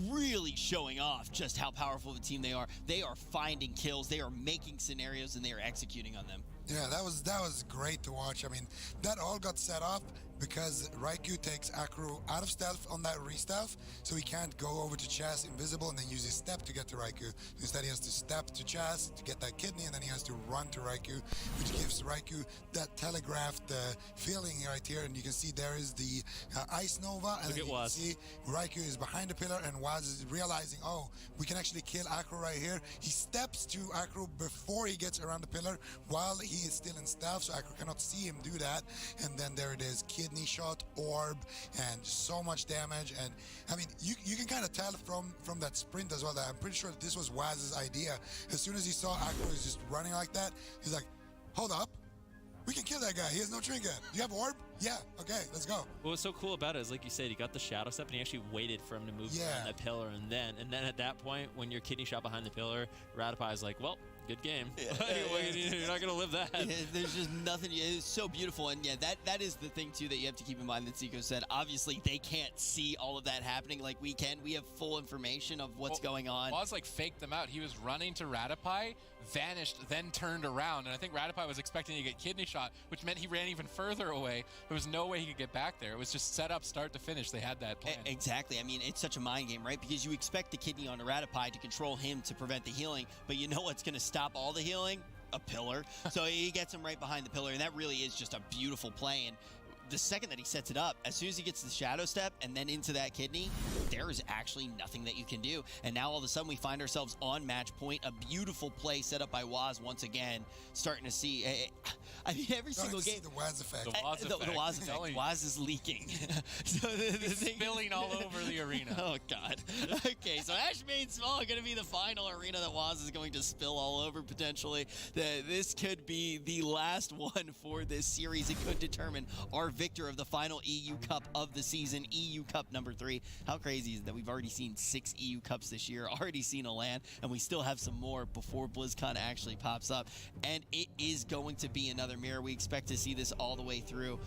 really showing off just how powerful of a team they are. They are finding kills, they are making scenarios, and they are executing on them. Yeah, that was great to watch. I mean, that all got set up because Raikou takes Acro out of stealth on that re-stealth, so he can't go over to Chaz invisible and then use his step to get to Raikou. Instead, he has to step to Chaz to get that kidney, and then he has to run to Raikou, which gives Raikou that telegraphed feeling right here. And you can see there is the Ice Nova, and then you can see Raikou is behind the pillar, and Waz is realizing, oh, we can actually kill Acro right here. He steps to Acro before he gets around the pillar while he is still in stealth, so Acro cannot see him do that. And then there it is, kidney shot, orb, and so much damage. And I mean, you can kind of tell from that sprint as well that I'm pretty sure that this was Waz's idea. As soon as he saw Acro is just running like that, he's like, hold up, we can kill that guy. He has no trinket. Do you have orb? Yeah, okay, let's go. What was so cool about it is, like you said, he got the Shadow Step and he actually waited for him to move around that pillar, and then at that point, when you're kidney shot behind the pillar, Ratify is like, well, good game. You're not going to live that. Yeah, there's just nothing. It's so beautiful. And yeah, that is the thing, too, that you have to keep in mind that Zico said. Obviously, they can't see all of that happening like we can. We have full information of what's going on. Waz like faked them out. He was running to Ratify, vanished, then turned around. And I think Ratify was expecting to get kidney shot, which meant he ran even further away. There was no way he could get back there. It was just set up start to finish. They had that plan. Exactly. I mean, it's such a mind game, right? Because you expect the kidney on Ratify to control him to prevent the healing, but you know what's going to stop all the healing? A pillar. So he gets him right behind the pillar, and that really is just a beautiful play. And the second that he sets it up, as soon as he gets the Shadow Step and then into that kidney, there is actually nothing that you can do. And now all of a sudden we find ourselves on match point. A beautiful play set up by Waz once again. Starting to see, I mean, every single game. The Waz effect. The Waz effect. The Waz effect. Waz is leaking. So He's spilling all over the arena. Oh, God. Okay, so Ash Main Small going to be the final arena that Waz is going to spill all over potentially. This could be the last one for this series. It could determine our victor of the final EU Cup of the season, EU Cup number 3. How crazy is that we've already seen 6 EU Cups this year, already seen a LAN, and we still have some more before BlizzCon actually pops up. And it is going to be another mirror. We expect to see this all the way through.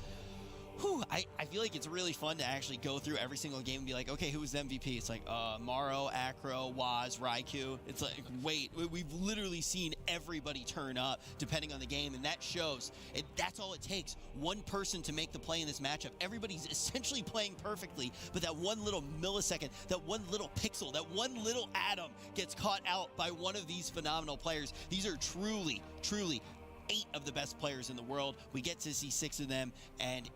Whew, I feel like it's really fun to actually go through every single game and be like, okay, who was the MVP? It's like Maro, Acro, Waz, Raikou. It's like, wait, we've literally seen everybody turn up depending on the game, and that shows. That's all it takes. One person to make the play in this matchup. Everybody's essentially playing perfectly, but that one little millisecond, that one little pixel, that one little atom gets caught out by one of these phenomenal players. These are truly, truly 8 of the best players in the world. We get to see 6 of them, and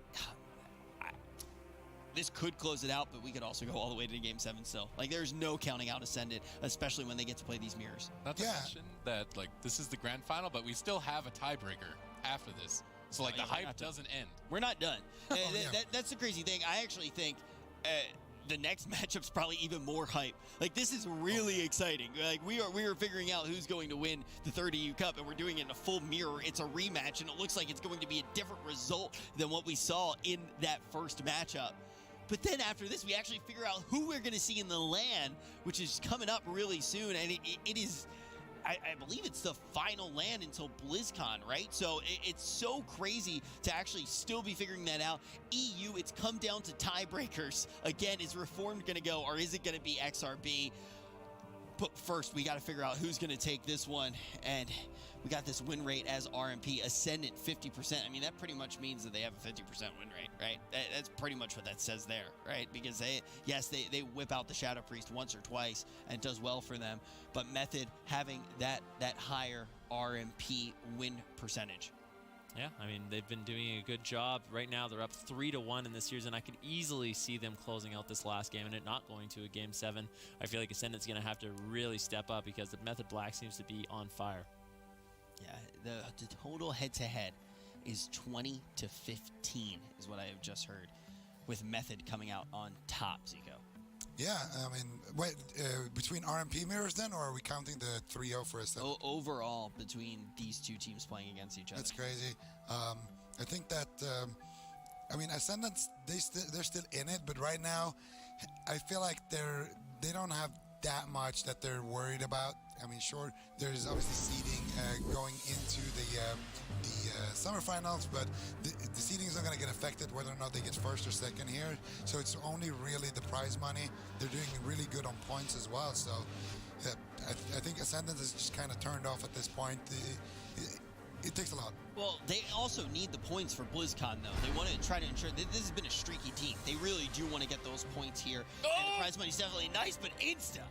this could close it out, but we could also go all the way to Game 7 still. Like, there's no counting out Ascended, especially when they get to play these mirrors. Not to mention that, like, this is the grand final, but we still have a tiebreaker after this. So, like, the hype doesn't end. We're not done. That's the crazy thing. I actually think the next matchup's probably even more hype. Like, this is really exciting. Like, we are figuring out who's going to win the third EU Cup, and we're doing it in a full mirror. It's a rematch, and it looks like it's going to be a different result than what we saw in that first matchup. But then after this, we actually figure out who we're going to see in the LAN, which is coming up really soon. And it is, I believe it's the final LAN until BlizzCon, right? So it's so crazy to actually still be figuring that out. EU, it's come down to tiebreakers. Again, is Reformed going to go, or is it going to be XRB? But first, we got to figure out who's going to take this one. And we got this win rate as RMP, Ascendant 50%. I mean, that pretty much means that they have a 50% win rate, right? That's pretty much what that says there, right? Because they whip out the Shadow Priest once or twice and it does well for them. But Method having that higher RMP win percentage. Yeah, I mean, they've been doing a good job. Right now, they're up 3-1 in this series, and I could easily see them closing out this last game and it not going to a Game 7. I feel like Ascendant's going to have to really step up because the Method Black seems to be on fire. Yeah, the total head-to-head is 20-15 is what I have just heard, with Method coming out on top, Zico. Yeah, I mean, wait, between RMP mirrors then, or are we counting the 3-0 for Ascendant? Overall, between these two teams playing against each other. That's crazy. I think that, I mean, Ascendants, they're still in it, but right now, I feel like they don't have that much that they're worried about. I mean, sure, there's obviously seeding going into the summer finals, but the seeding is not going to get affected whether or not they get first or second here. So it's only really the prize money. They're doing really good on points as well. So I think Ascendant is just kind of turned off at this point. It takes a lot. Well, they also need the points for BlizzCon, though. They want to try to ensure that this has been a streaky team. They really do want to get those points here. Oh! And the prize money is definitely nice, but insta.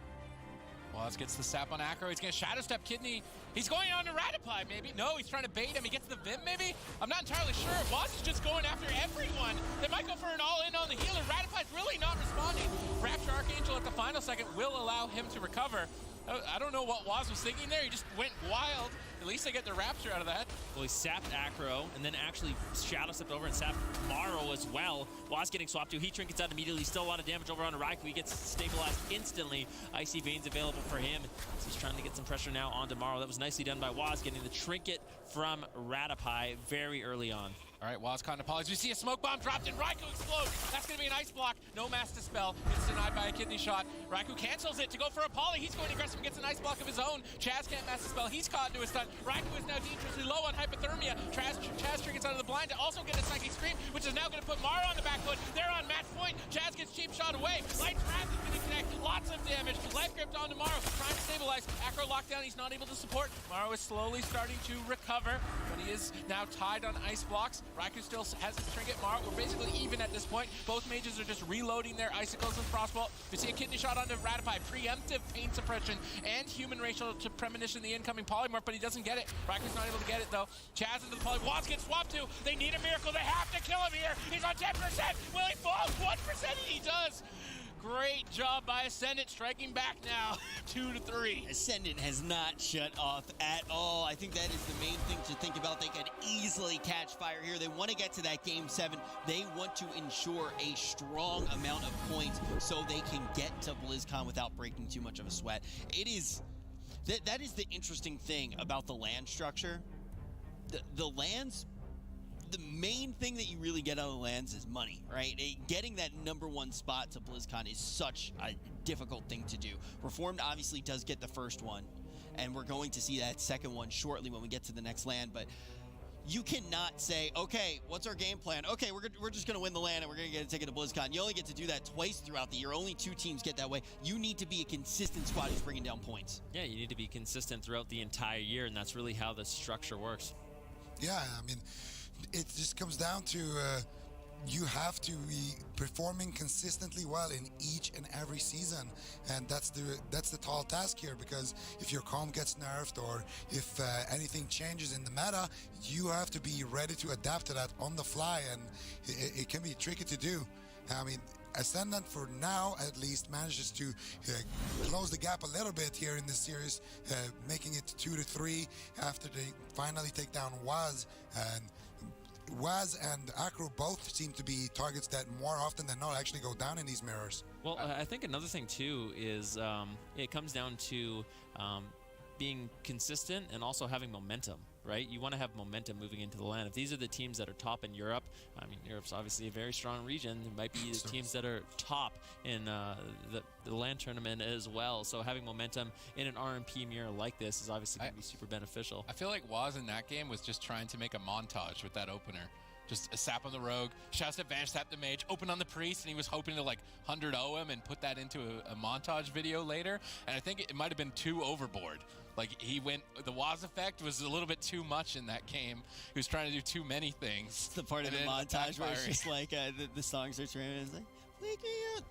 Waz gets the sap on Acro. He's going to Shadow Step Kidney. He's going on to Ratipie, maybe. No, he's trying to bait him. He gets the Vim, maybe? I'm not entirely sure. Waz is just going after everyone. They might go for an all-in on the healer. Ratipie's really not responding. Rapture Archangel at the final second will allow him to recover. I don't know what Waz was thinking there. He just went wild. At least they get the Rapture out of that. Well, he sapped Acro and then actually Shadow stepped over and sapped Morrow as well. Waz getting swapped to. He trinkets out immediately. Still a lot of damage over on Raikou. He gets stabilized instantly. Icy Veins available for him. So he's trying to get some pressure now onto Morrow. That was nicely done by Waz, getting the trinket from Ratipie very early on. All right, Waz caught in Apollo. We see a smoke bomb dropped and Raikou explodes. That's going to be an ice block. No Mass Dispel. It's denied by a kidney shot. Raikou cancels it to go for Apollo. He's going aggressive, gets an ice block of his own. Chaz can't Mass Dispel. He's caught into a stun. Raikou is now dangerously low on hypothermia. Chaz triggers out of the blind to also get a Psychic Scream, which is now going to put Mara on the back foot. They're on match point. Chaz gets cheap shot away. Light Trap is going to connect. Lots of damage. Life gripped onto Morrow. Trying to stabilize. Acro lockdown. He's not able to support. Morrow is slowly starting to recover, but he is now tied on ice blocks. Raikou still has his trinket. Morrow, we're basically even at this point. Both mages are just reloading their icicles and frostbolt. We see a kidney shot onto Ratipie. Preemptive pain suppression and human racial to premonition the incoming polymorph, but he doesn't get it. Raiku's not able to get it though. Chaz into the poly. Waz gets swapped to. They need a miracle. They have to kill him here. He's on 10%. Will he fall? 1%, and he does. Great job by Ascendant, striking back now, 2-3. Ascendant has not shut off at all. I think that is the main thing to think about. They could easily catch fire here. They want to get to that Game 7. They want to ensure a strong amount of points so they can get to BlizzCon without breaking too much of a sweat. It is... That is the interesting thing about the LAN structure. The LANs... The main thing that you really get out of the LANs is money, right? Getting that #1 spot to BlizzCon is such a difficult thing to do. Reformed obviously does get the first one, and we're going to see that second one shortly when we get to the next LAN, but you cannot say, okay, what's our game plan? Okay, we're just going to win the LAN and we're going to get a ticket to BlizzCon. You only get to do that twice throughout the year. Only 2 teams get that way. You need to be a consistent squad who's bringing down points. Yeah, you need to be consistent throughout the entire year, and that's really how the structure works. Yeah, I mean... It just comes down to you have to be performing consistently well in each and every season, and that's the tall task here, because if your comp gets nerfed or if anything changes in the meta, you have to be ready to adapt to that on the fly, and it can be tricky to do. I mean, Ascendant for now at least manages to close the gap a little bit here in this series, making it 2-3 after they finally take down Waz. And Waz and Acro both seem to be targets that more often than not actually go down in these mirrors. Well, I think another thing too is it comes down to being consistent and also having momentum. right? You want to have momentum moving into the LAN. If these are the teams that are top in Europe, I mean, Europe's obviously a very strong region. There might be the teams that are top in the LAN tournament as well. So having momentum in an RMP mirror like this is obviously going to be super beneficial. I feel like Waz in that game was just trying to make a montage with that opener. Just a sap on the rogue, shouts advantage, sap the mage, open on the priest, and he was hoping to like 100-0 him and put that into a montage video later. And I think it might have been too overboard. Like he went, the Waz effect was a little bit too much in that game. He was trying to do too many things. It's the part of the montage where it's just like the song starts running and it's like, wake me up.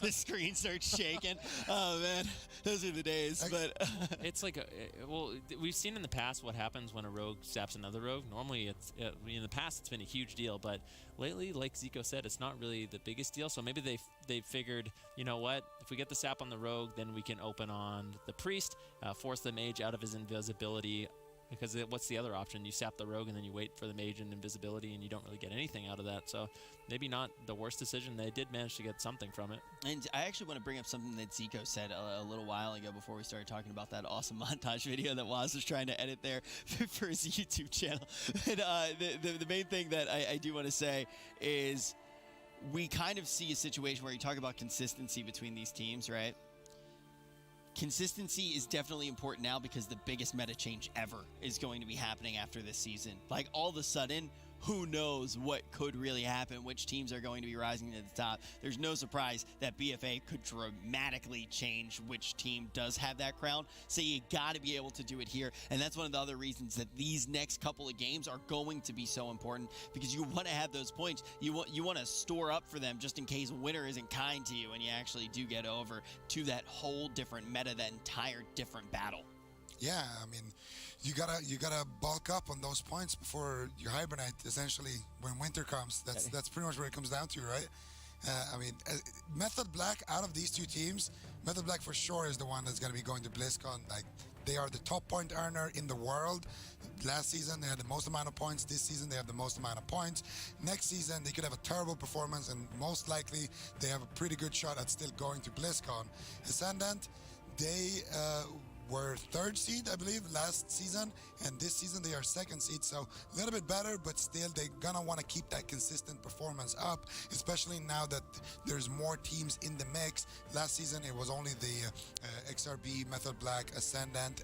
The screen starts shaking. Oh man, those are the days. But it's like well, we've seen in the past what happens when a rogue saps another rogue. Normally, in the past it's been a huge deal, but lately, like Zico said, it's not really the biggest deal. So maybe they figured, you know what? If we get the sap on the rogue, then we can open on the priest, force the mage out of his invisibility. Because what's the other option? You sap the rogue and then you wait for the mage and invisibility and you don't really get anything out of that. So maybe not the worst decision. They did manage to get something from it. And I actually want to bring up something that Zico said a little while ago before we started talking about that awesome montage video that Waz was trying to edit there for his YouTube channel. And the main thing that I do want to say is we kind of see a situation where you talk about consistency between these teams, right? Consistency is definitely important now because the biggest meta change ever is going to be happening after this season. Like all of a sudden, who knows what could really happen, which teams are going to be rising to the top. There's no surprise that BFA could dramatically change which team does have that crown. So you got to be able to do it here. And that's one of the other reasons that these next couple of games are going to be so important, because you want to have those points. You want to store up for them just in case winter isn't kind to you and you actually do get over to that whole different meta, that entire different battle. Yeah, I mean, you gotta bulk up on those points before you hibernate. Essentially, when winter comes, that's pretty much what it comes down to, right? I mean, Method Black, out of these two teams, Method Black for sure is the one that's gonna be going to BlizzCon. Like, they are the top point earner in the world. Last season, they had the most amount of points. This season, they have the most amount of points. Next season, they could have a terrible performance, and most likely, they have a pretty good shot at still going to BlizzCon. Ascendant, they were 3rd seed, I believe, last season, and this season they are 2nd seed, so a little bit better, but still they're gonna want to keep that consistent performance up, especially now that there's more teams in the mix. Last season it was only the XRB, Method Black, Ascendant,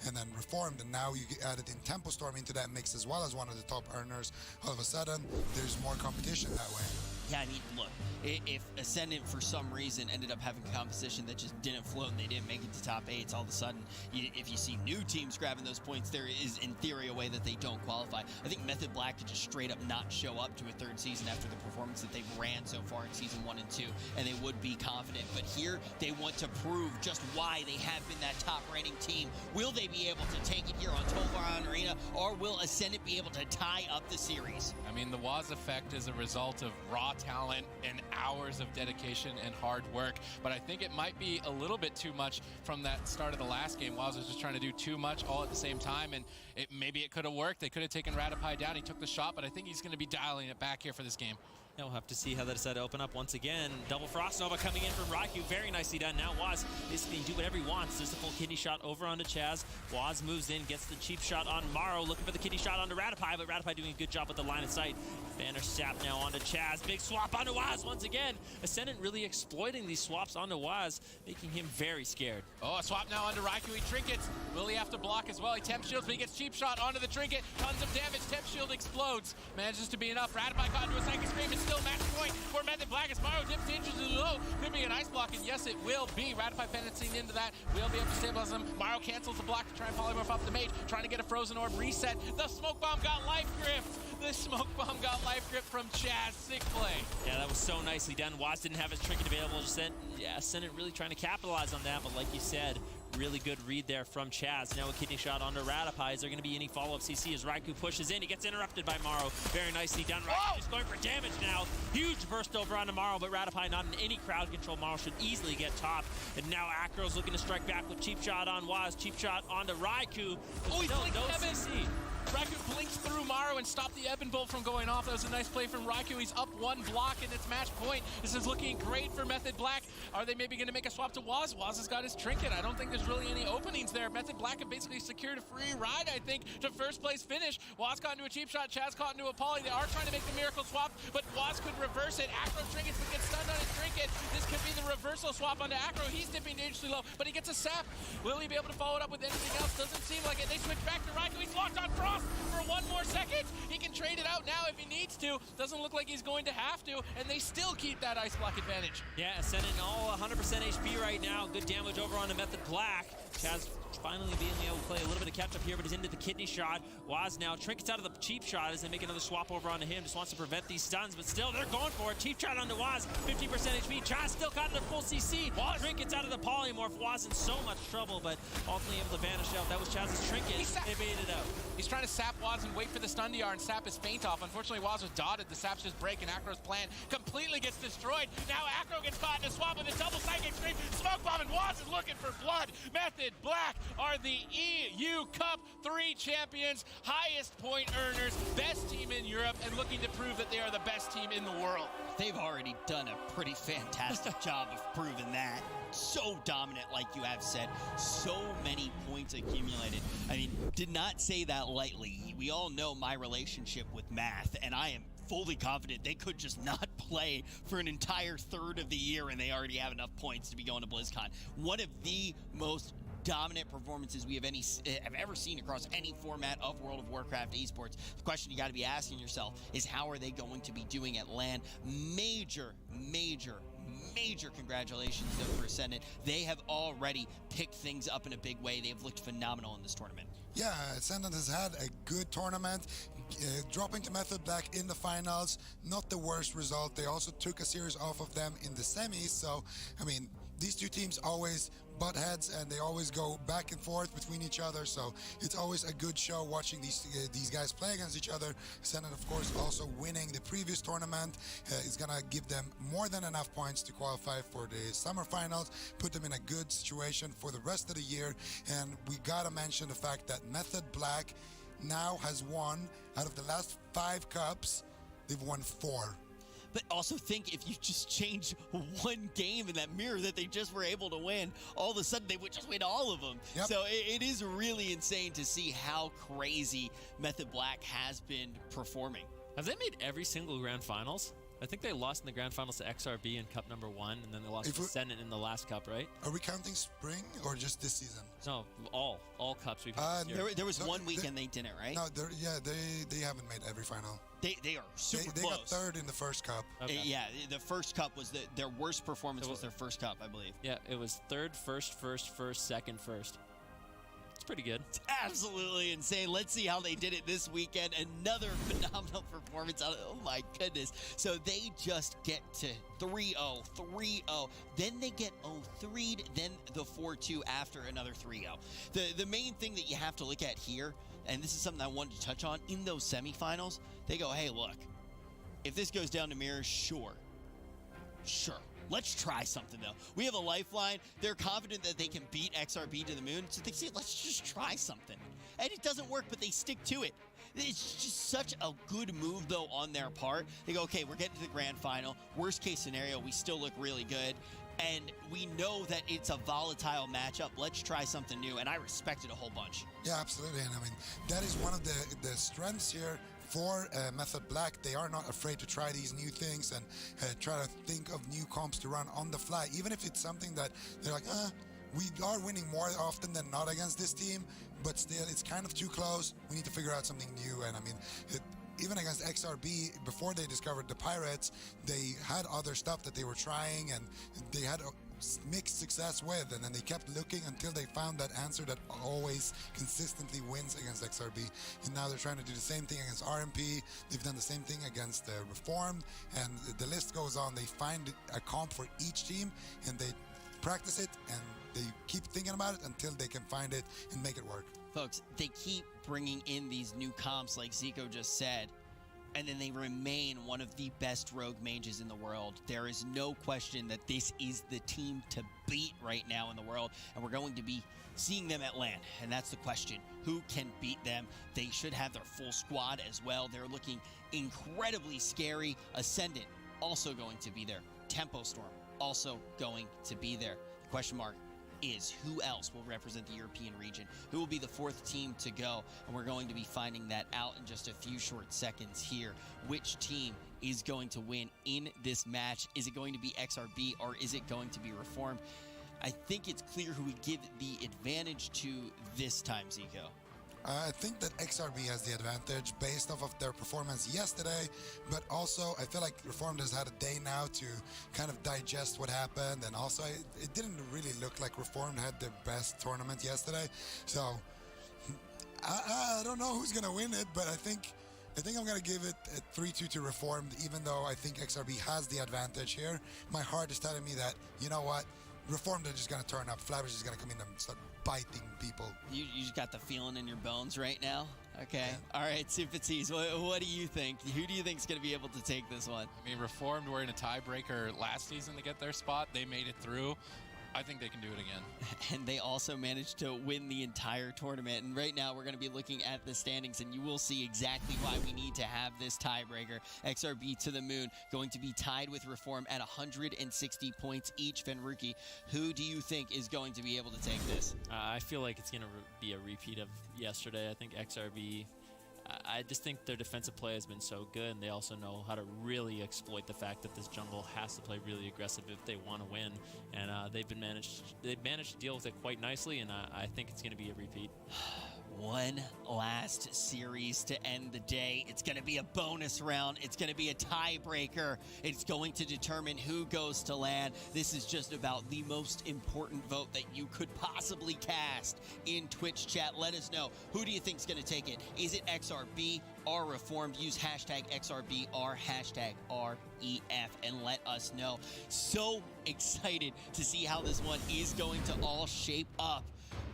and then Reformed, and now you added in Tempo Storm into that mix as well as one of the top earners. All of a sudden, there's more competition that way. Yeah, I mean, look, if Ascendant for some reason ended up having a composition that just didn't float and they didn't make it to top 8s, all of a sudden, if you see new teams grabbing those points, there is, in theory, a way that they don't qualify. I think Method Black could just straight up not show up to a 3rd season after the performance that they've ran so far in Season 1 and 2, and they would be confident. But here, they want to prove just why they have been that top-ranking team. Will they be able to take it here on Tolvaron Arena, or will Ascendant be able to tie up the series? I mean, the Waz effect is a result of raw talent and hours of dedication and hard work, but I think it might be a little bit too much from that start of the last game. Waz was just trying to do too much all at the same time, and maybe it could have worked. They could have taken Ratapai down. He took the shot, but I think he's going to be dialing it back here for this game. Yeah, we'll have to see how that's set to open up once again. Double Frost Nova coming in from Raikou. Very nicely done. Now Waz basically do whatever he wants. There's a full kidney shot over onto Chaz. Waz moves in, gets the cheap shot on Morrow, looking for the kidney shot onto Ratapai, but Ratapai doing a good job with the line of sight. Banner sap now onto Chaz. Big swap onto Waz once again. Ascendant really exploiting these swaps onto Waz, making him very scared. Oh, a swap now onto Raikou. He trinkets. Will he have to block as well? He temp shields, but he gets cheap shot onto the trinket. Tons of damage. Temp shield explodes. Manages to be enough. Ratapai caught into a Psychic Scream. It's still match point for Method Black as Morrow dips dangerously low. Could be an ice block, and yes, it will be. Ratapai penetrating into that. Will be able to stabilize him. Morrow cancels the block to try and polymorph off the mage. Trying to get a frozen orb reset. The smoke bomb got life gripped. The smoke bomb got life grip from Chaz. Sick play. Yeah, that was so nicely done. Waz didn't have his trinket available. Ascendant really trying to capitalize on that, but like you said, really good read there from Chaz. Now a kidney shot onto Ratapai. Is there going to be any follow-up CC as Raikou pushes in? He gets interrupted by Morrow. Very nicely done. Raikou is going for damage now. Huge burst over onto Morrow, but Ratapai not in any crowd control. Morrow should easily get top. And now Acro's looking to strike back with cheap shot on Waz. Cheap shot onto Raikou. Oh, he's no Kevin. CC. Raikou blinks through Maru and stopped the Ebb and Bolt from going off. That was a nice play from Raikou. He's up 1 block and it's match point. This is looking great for Method Black. Are they maybe going to make a swap to Waz? Waz has got his trinket. I don't think there's really any openings there. Method Black have basically secured a free ride, I think, to first place finish. Waz caught into a cheap shot. Chaz caught into a poly. They are trying to make the miracle swap, but Waz could reverse it. Acro trinkets but gets stunned on his trinket. This could be the reversal swap onto Acro. He's dipping dangerously low, but he gets a sap. Will he be able to follow it up with anything else? Doesn't seem like it. They switch back to Raikou. He's locked on Frost for 1 more second. He can trade it out now if he needs to. Doesn't look like he's going to have to, and they still keep that ice block advantage. Yeah, sending all 100% HP right now. Good damage over on the Method Black. Chaz finally being able to play a little bit of catch up here, but he's into the kidney shot. Waz now trinkets out of the cheap shot as they make another swap over onto him. Just wants to prevent these stuns, but still they're going for it. Cheap shot onto Waz, 50% HP. Chaz still caught in a full CC. Waz trinkets out of the polymorph. Waz in so much trouble, but ultimately able to vanish out. That was Chaz's trinket. They made it out. He's trying to sap Waz and wait for the stun DR and sap his feint off. Unfortunately, Waz was dotted. The saps just break, and Acro's plan completely gets destroyed. Now Acro gets caught in a swap with a double psychic stream. Smoke bomb, and Waz is looking for blood. Method Black are the EU Cup 3 champions, highest point earners, best team in Europe, and looking to prove that they are the best team in the world. They've already done a pretty fantastic job of proving that. So dominant, like you have said. So many points accumulated. I mean, did not say that lightly. We all know my relationship with math, and I am fully confident they could just not play for an entire third of the year, and they already have enough points to be going to BlizzCon. One of the most dominant performances we have ever seen across any format of World of Warcraft esports. The question you got to be asking yourself is, how are they going to be doing at LAN? Major congratulations though for Ascendant. They have already picked things up in a big way. They have looked phenomenal in this tournament. Yeah, Ascendant has had a good tournament. Dropping to Method Black in the finals, not the worst result. They also took a series off of them in the semis. So, I mean, these two teams always butt heads, and they always go back and forth between each other, so it's always a good show watching these guys play against each other. Ascendant, of course, also winning the previous tournament is gonna give them more than enough points to qualify for the summer finals, put them in a good situation for the rest of the year. And we gotta mention the fact that Method Black now has won, out of the last 5 cups, they've won 4. But also think, if you just change one game in that mirror that they just were able to win, all of a sudden they would just win all of them. Yep. So it is really insane to see how crazy Method Black has been performing. Have they made every single grand finals? I think they lost in the grand finals to XRB in Cup number 1, and then they lost to Ascendant in the last Cup, right? Are we counting spring or just this season? No, all Cups we've had this year. There was one weekend they didn't, right? No, they haven't made every final. They are super they close. got 3rd in the first Cup. Okay. Yeah, the first Cup was their worst performance was their first Cup, I believe. Yeah, it was 3rd, 1st, second, first. It's pretty good. It's absolutely insane. Let's see how they did it this weekend. Another phenomenal performance. Oh my goodness. So they just get to 3-0. Then they get 0-3'd, then the 4-2 after another 3-0. The main thing that you have to look at here, and this is something I wanted to touch on, in those semifinals, they go, hey, look, if this goes down to mirrors, sure. Let's try something, though. We have a lifeline. They're confident that they can beat XRB to the moon, so they say, let's just try something. And it doesn't work, but they stick to it. It's just such a good move, though, on their part. They go, okay, we're getting to the grand final. Worst case scenario, we still look really good. And we know that it's a volatile matchup. Let's try something new, and I respect it a whole bunch. Yeah, absolutely. And I mean, that is one of the strengths here for Method Black. They are not afraid to try these new things and try to think of new comps to run on the fly, even if it's something that they're like, we are winning more often than not against this team, but still, it's kind of too close. We need to figure out something new. And I mean, even against XRB, before they discovered the Pirates, they had other stuff that they were trying, and they had mixed success with, and then they kept looking until they found that answer that always consistently wins against XRB. And now they're trying to do the same thing against RMP. They've done the same thing against Reformed, and the list goes on. They find a comp for each team, and they practice it, and they keep thinking about it until they can find it and make it work. Folks, they keep bringing in these new comps, like Zico just said. and then they remain one of the best rogue mages in the world. There is no question that this is the team to beat right now in the world, and we're going to be seeing them at LAN, and that's the question. Who can beat them? They should have their full squad as well. They're looking incredibly scary. Ascendant also going to be there. Tempo Storm also going to be there. The question mark is who else will represent the European region? Who will be the fourth team to go? And we're going to be finding that out in just a few short seconds here. Which team is going to win in this match? Is it going to be XRB or is it going to be Reformed? I think it's clear who we give the advantage to this time, Zico. I think that XRB has the advantage based off of their performance yesterday, but also I feel like Reformed has had a day now to kind of digest what happened, and also it didn't really look like Reformed had their best tournament yesterday. So I don't know who's gonna win it, but I think I'm gonna give it a 3-2 to Reformed, even though I think XRB has the advantage here. My heart is telling me that, you know what, Reformed are just gonna turn up. Flavish is gonna come in and start biting people. You just got the feeling in your bones right now? Okay. Yeah. All right, Sympathies. What do you think? Who do you think is going to be able to take this one? I mean, Reformed were in a tiebreaker last season to get their spot. They made it through. I think they can do it again. And they also managed to win the entire tournament. And right now we're going to be looking at the standings, and you will see exactly why we need to have this tiebreaker. XRB to the moon, going to be tied with Reform at 160 points each. Fenruki, who do you think is going to be able to take this? I feel like it's going to be a repeat of yesterday. I think XRB, I just think their defensive play has been so good, and they also know how to really exploit the fact that this jungle has to play really aggressive if they want to win. And they've managed to deal with it quite nicely, and I think it's going to be a repeat. One last series to end the day. It's going to be a bonus round. It's going to be a tiebreaker. It's going to determine who goes to LAN. This is just about the most important vote that you could possibly cast in Twitch chat. Let us know. Who do you think is going to take it? Is it XRB or Reformed? Use hashtag XRB or hashtag REF and let us know. So excited to see how this one is going to all shape up.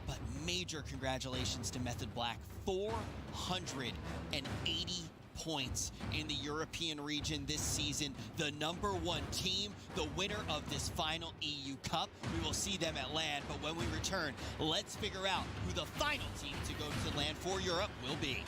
But major congratulations to Method Black. 480 points in the European region this season. The #1 team, the winner of this final EU Cup. We will see them at LAN, but when we return, let's figure out who the final team to go to LAN for Europe will be.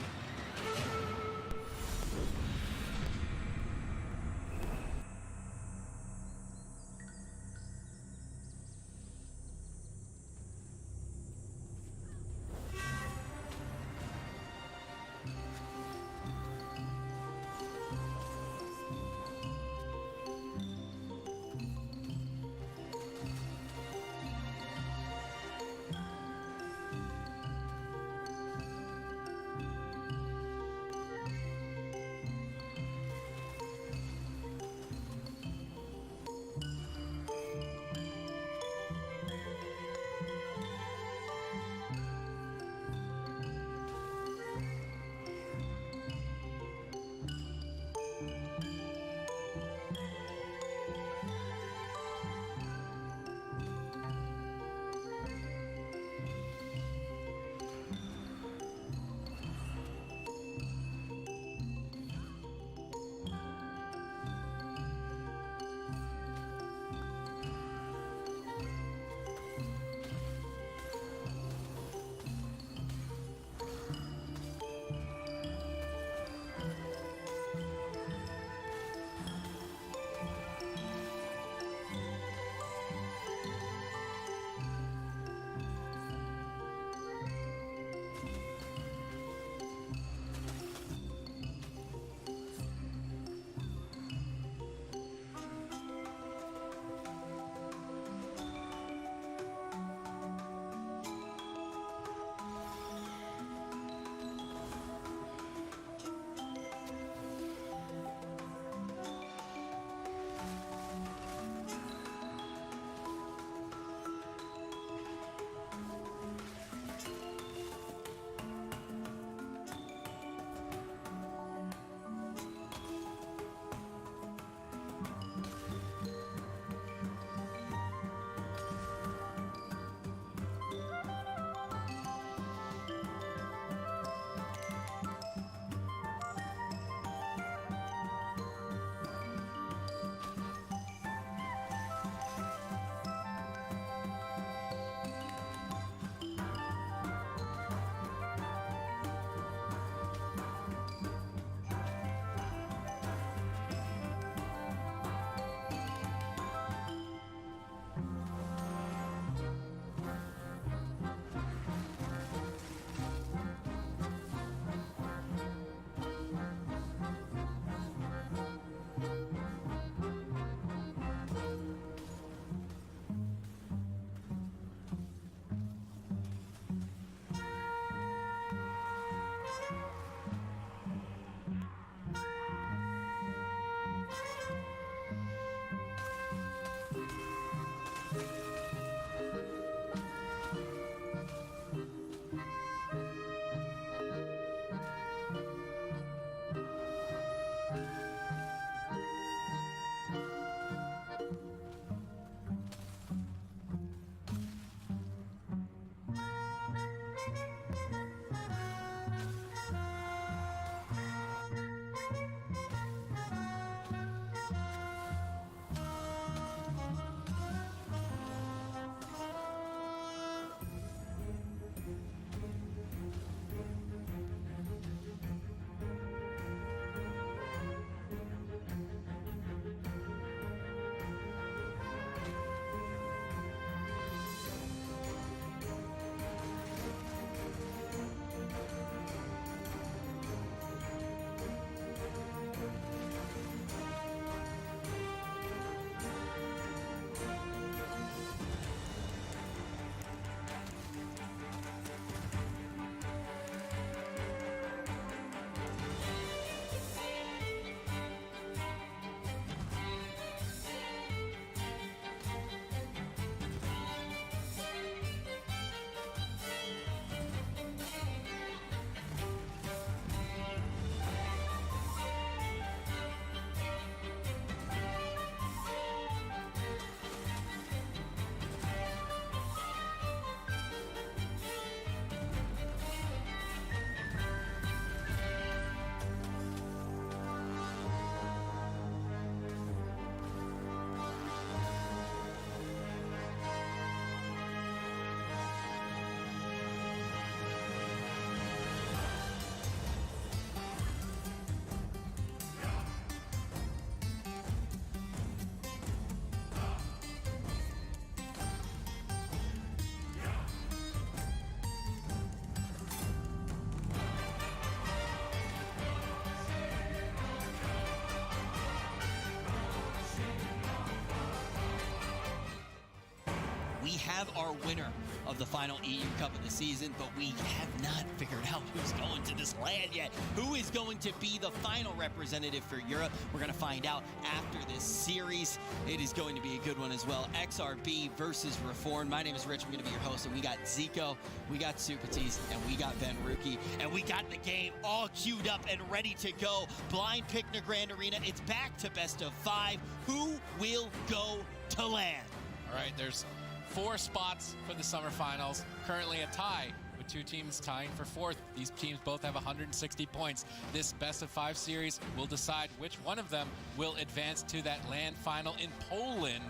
have our winner of the final EU Cup of the season, but we have not figured out who's going to this land yet. Who is going to be the final representative for Europe? We're going to find out after this series. It is going to be a good one as well. XRB versus Reformed. My name is Rich. I'm going to be your host, and we got Zico, we got Supatis, and we got Ben Ruki, and we got the game all queued up and ready to go. Blind Pick Grand Arena. It's back to best of 5. Who will go to land? All right, there's 4 spots for the summer finals. Currently a tie with 2 teams tying for 4th. These teams both have 160 points. This best of 5 series will decide which one of them will advance to that land final in Poland,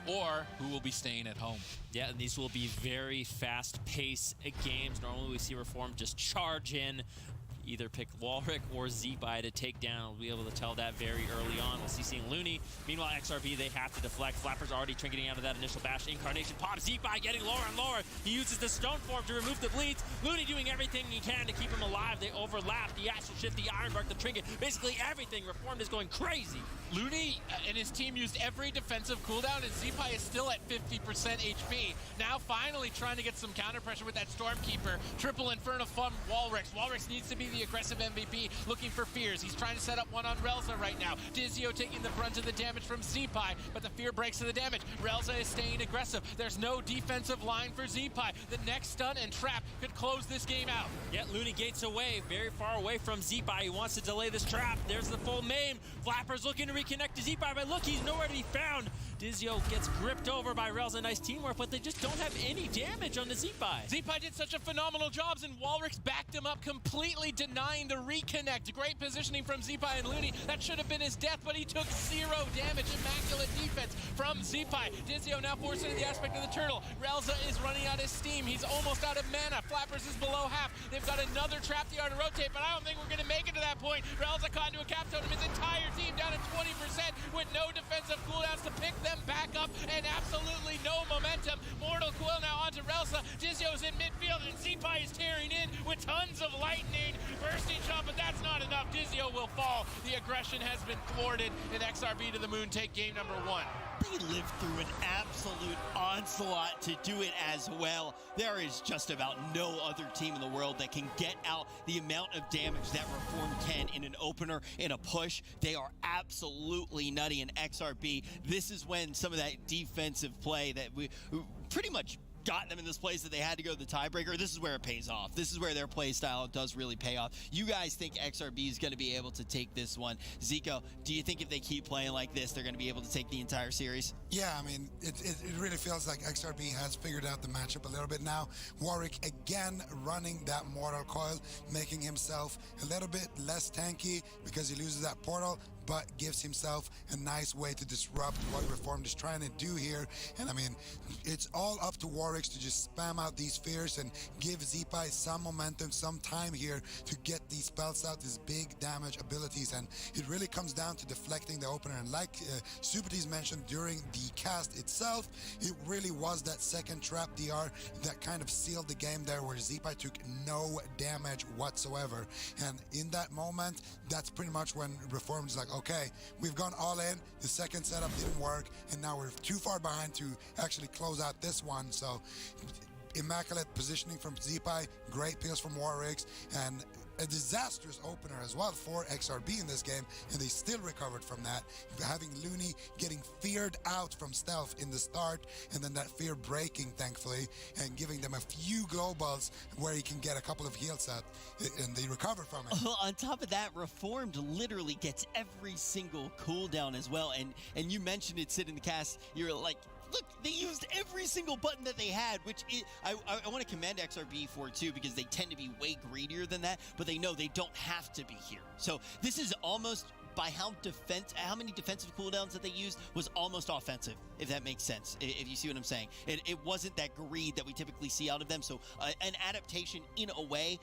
or who will be staying at home. Yeah, and these will be very fast-paced games. Normally we see Reform just charge in, either pick Walrick or Zebai to take down. We'll be able to tell that very early on. We'll see Looney. Meanwhile, XRB, they have to deflect. Flapper's already trinketing out of that initial bash. Incarnation pop. Zebai getting lower and lower. He uses the stone form to remove the bleeds. Looney doing everything he can to keep him alive. They overlap. The Astral Shift, the Ironbark, the trinket. Basically everything. Reformed is going crazy. Looney and his team used every defensive cooldown, and Zebai is still at 50% HP. Now finally trying to get some counter pressure with that Stormkeeper. Triple Inferno from Walrix. Walrix needs to be the aggressive MVP, looking for fears. He's trying to set up one on Relza right now. Dizio taking the brunt of the damage from Zebai, but the fear breaks to the damage. Relza is staying aggressive. There's no defensive line for Zebai. The next stun and trap could close this game out. Yet Looney gates away, very far away from Zebai. He wants to delay this trap. There's the full maim. Flapper's looking to reconnect to Zebai, but look, he's nowhere to be found. Dizio gets gripped over by Relza. Nice teamwork, but they just don't have any damage on the Zebai. Zebai did such a phenomenal job, and Walrix backed him up, completely denying the reconnect. Great positioning from Zebai and Looney. That should have been his death, but he took 0 damage. Immaculate defense from Zebai. Dizio now forced into the aspect of the turtle. Relza is running out of steam. He's almost out of mana. Flappers is below half. They've got another trap the art to rotate, but I don't think we're going to make it to that point. Relza caught into a cap totem. His entire team down to 20% with no defensive cooldowns to pick them back up, and absolutely no momentum. Mortal Coil now onto Relza. Dizio's in midfield, and Zebai is tearing in with tons of lightning. Bursting shot, but that's not enough. Dizio will fall. The aggression has been thwarted, and XRB to the moon take game number 1. They lived through an absolute onslaught to do it as well. There is just about no other team in the world that can get out the amount of damage that Reform can in an opener, in a push. They are absolutely nutty in XRB. This is when some of that defensive play that we pretty much got them in this place that they had to go to the tiebreaker. This is where it pays off. This is where their play style does really pay off. You guys think XRB is going to be able to take this one? Zico, do you think if they keep playing like this, they're going to be able to take the entire series? Yeah, I mean, it really feels like XRB has figured out the matchup a little bit now. Warwick again running that Mortal Coil, making himself a little bit less tanky because he loses that portal, but gives himself a nice way to disrupt what Reformed is trying to do here. And I mean, it's all up to Warwick to just spam out these fears and give Zebai some momentum, some time here to get these spells out, these big damage abilities. And it really comes down to deflecting the opener. And like Supatis mentioned during the cast itself, it really was that second trap DR that kind of sealed the game there, where Zebai took no damage whatsoever. And in that moment, that's pretty much when Reformed is like, okay, we've gone all in, the second setup didn't work, and now we're too far behind to actually close out this one. So immaculate positioning from Zebai, great pills from Warwick, and a disastrous opener as well for XRB in this game, and they still recovered from that, having Looney getting feared out from stealth in the start, and then that fear breaking, thankfully, and giving them a few globals where he can get a couple of heals out, and they recover from it. On top of that, Reformed literally gets every single cooldown as well, and you mentioned it, Sid, in the cast, you're like, look, they used every single button that they had, which I want to commend XRB for too, because they tend to be way greedier than that, but they know they don't have to be here. So this is almost, by how many defensive cooldowns that they used, was almost offensive, if that makes sense, if you see what I'm saying. It wasn't that greed that we typically see out of them, so an adaptation in a way.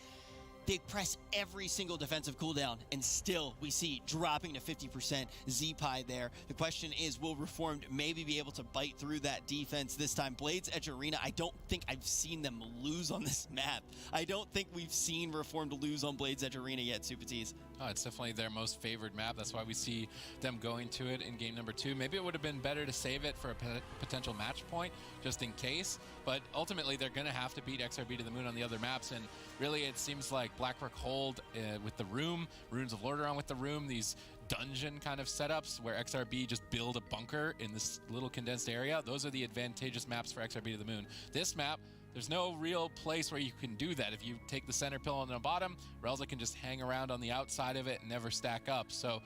They press every single defensive cooldown, and still we see dropping to 50% Zebai there. The question is, will Reformed maybe be able to bite through that defense this time? Blades Edge Arena, I don't think I've seen them lose on this map. I don't think we've seen Reformed lose on Blades Edge Arena yet, Supatis. Oh, it's definitely their most favored map. That's why we see them going to it in game number 2. Maybe it would have been better to save it for a potential match point, just in case. But ultimately, they're going to have to beat XRB to the moon on the other maps. And really, it seems like Blackbrook hold with the room, Runes of Lordaeron with the room, these dungeon kind of setups where XRB just build a bunker in this little condensed area. Those are the advantageous maps for XRB to the moon. This map, there's no real place where you can do that. If you take the center pill on the bottom, Relza can just hang around on the outside of it and never stack up. So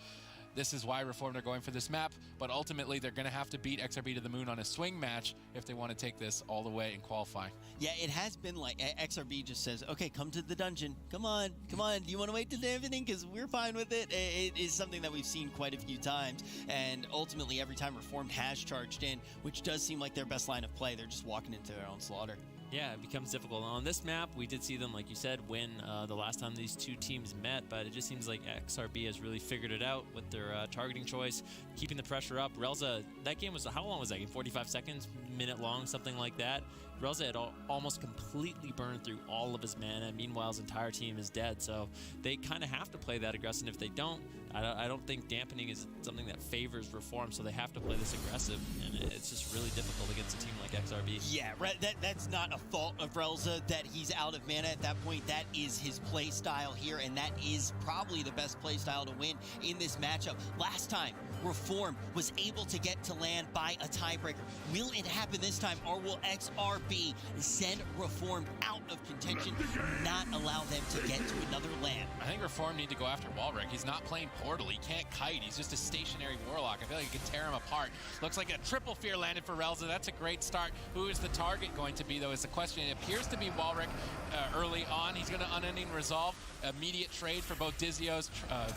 this is why Reformed are going for this map, but ultimately they're going to have to beat XRB to the moon on a swing match if they want to take this all the way and qualify. Yeah, it has been like XRB just says, okay, come to the dungeon. Come on. Do you want to wait till everything? Because we're fine with it. It is something that we've seen quite a few times. And ultimately, every time Reformed has charged in, which does seem like their best line of play, they're just walking into their own slaughter. Yeah, it becomes difficult. On this map, we did see them, like you said, win the last time these two teams met, but it just seems like XRB has really figured it out with their targeting choice, keeping the pressure up. Relza, that game was, how long was that game? 45 seconds, minute long, something like that. Relza had almost completely burned through all of his mana. Meanwhile, his entire team is dead, so they kind of have to play that aggressive. If they don't, I don't think dampening is something that favors Reform, so they have to play this aggressive, and it's just really difficult against a team like XRB. Yeah, that's not a fault of Relza that he's out of mana at that point. That is his play style here, and that is probably the best play style to win in this matchup. Last time, Reform was able to get to land by a tiebreaker. Will it happen this time, or will XRB send Reform out of contention, not allow them to get to another land? I think Reform need to go after Walrick. He's not playing Portal. He can't kite. He's just a stationary Warlock. I feel like he could tear him apart. Looks like a triple fear landed for Relza. That's a great start. Who is the target going to be, though, is the question. It appears to be Walrick early on. He's going to Unending Resolve. Immediate trade for both Dizio's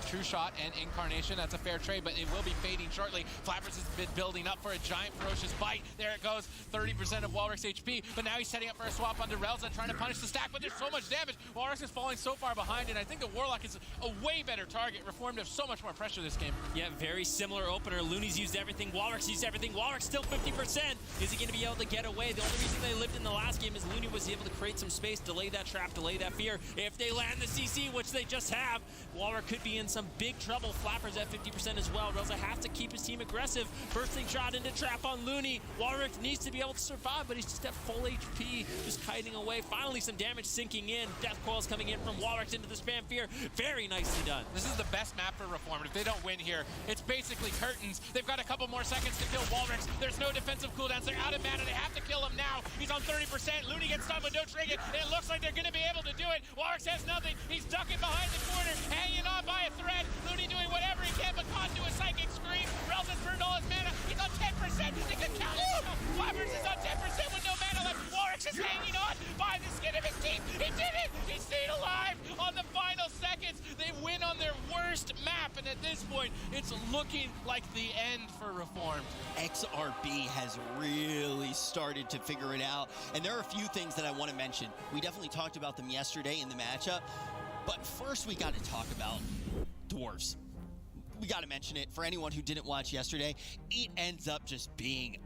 True Shot and Incarnation. That's a fair trade, but it will be fading shortly. Flappers has been building up for a giant ferocious bite. There it goes. 30% of Walrick's HP, but now he's setting up for a swap onto Relza, trying to punish the stack, but there's so much damage. Walrick is falling so far behind, and I think the Warlock is a way better target. Reformed have so much more pressure this game. Yeah, very similar opener. Looney's used everything. Walrick's used everything. Walrick's still 50%. Is he going to be able to get away? The only reason they lived in the last game is Looney was able to create some space, delay that trap, delay that fear. If they land the CC, which they just have, Walrick could be in some big trouble. Flappers at 50% as well. Relza has to keep his team aggressive. Bursting shot into trap on Looney. Walrick needs to be able to survive, but he's just at full HP, just kiting away. Finally, some damage sinking in. Death coils coming in from Walrick into the spam fear. Very nicely done. This is the best map for Reformed. If they don't win here, it's basically curtains. They've got a couple more seconds to kill Walrick. There's no defensive cooldowns. They're out of mana. They have to kill him now. He's on 30%. Looney gets stunned with no trinket. It looks like they're going to be able to do it. Walrick has nothing. He's ducking behind the corner, hanging on by a thread. Looney doing whatever he can, but caught into a psychic scream. Relza's burned all his mana. He's on 10%. They can count it. Flappers is on 10% with no mana left. Walrick is hanging on by the skin of his teeth. He did it. He stayed alive on the final seconds. They win on their worst map, and at this point, it's looking like the end for Reformed. XRB has really started to figure it out, and there are a few things that I want to mention. We definitely talked about them yesterday in the matchup, but first we got to talk about Dwarves. We got to mention it. For anyone who didn't watch yesterday, it ends up just being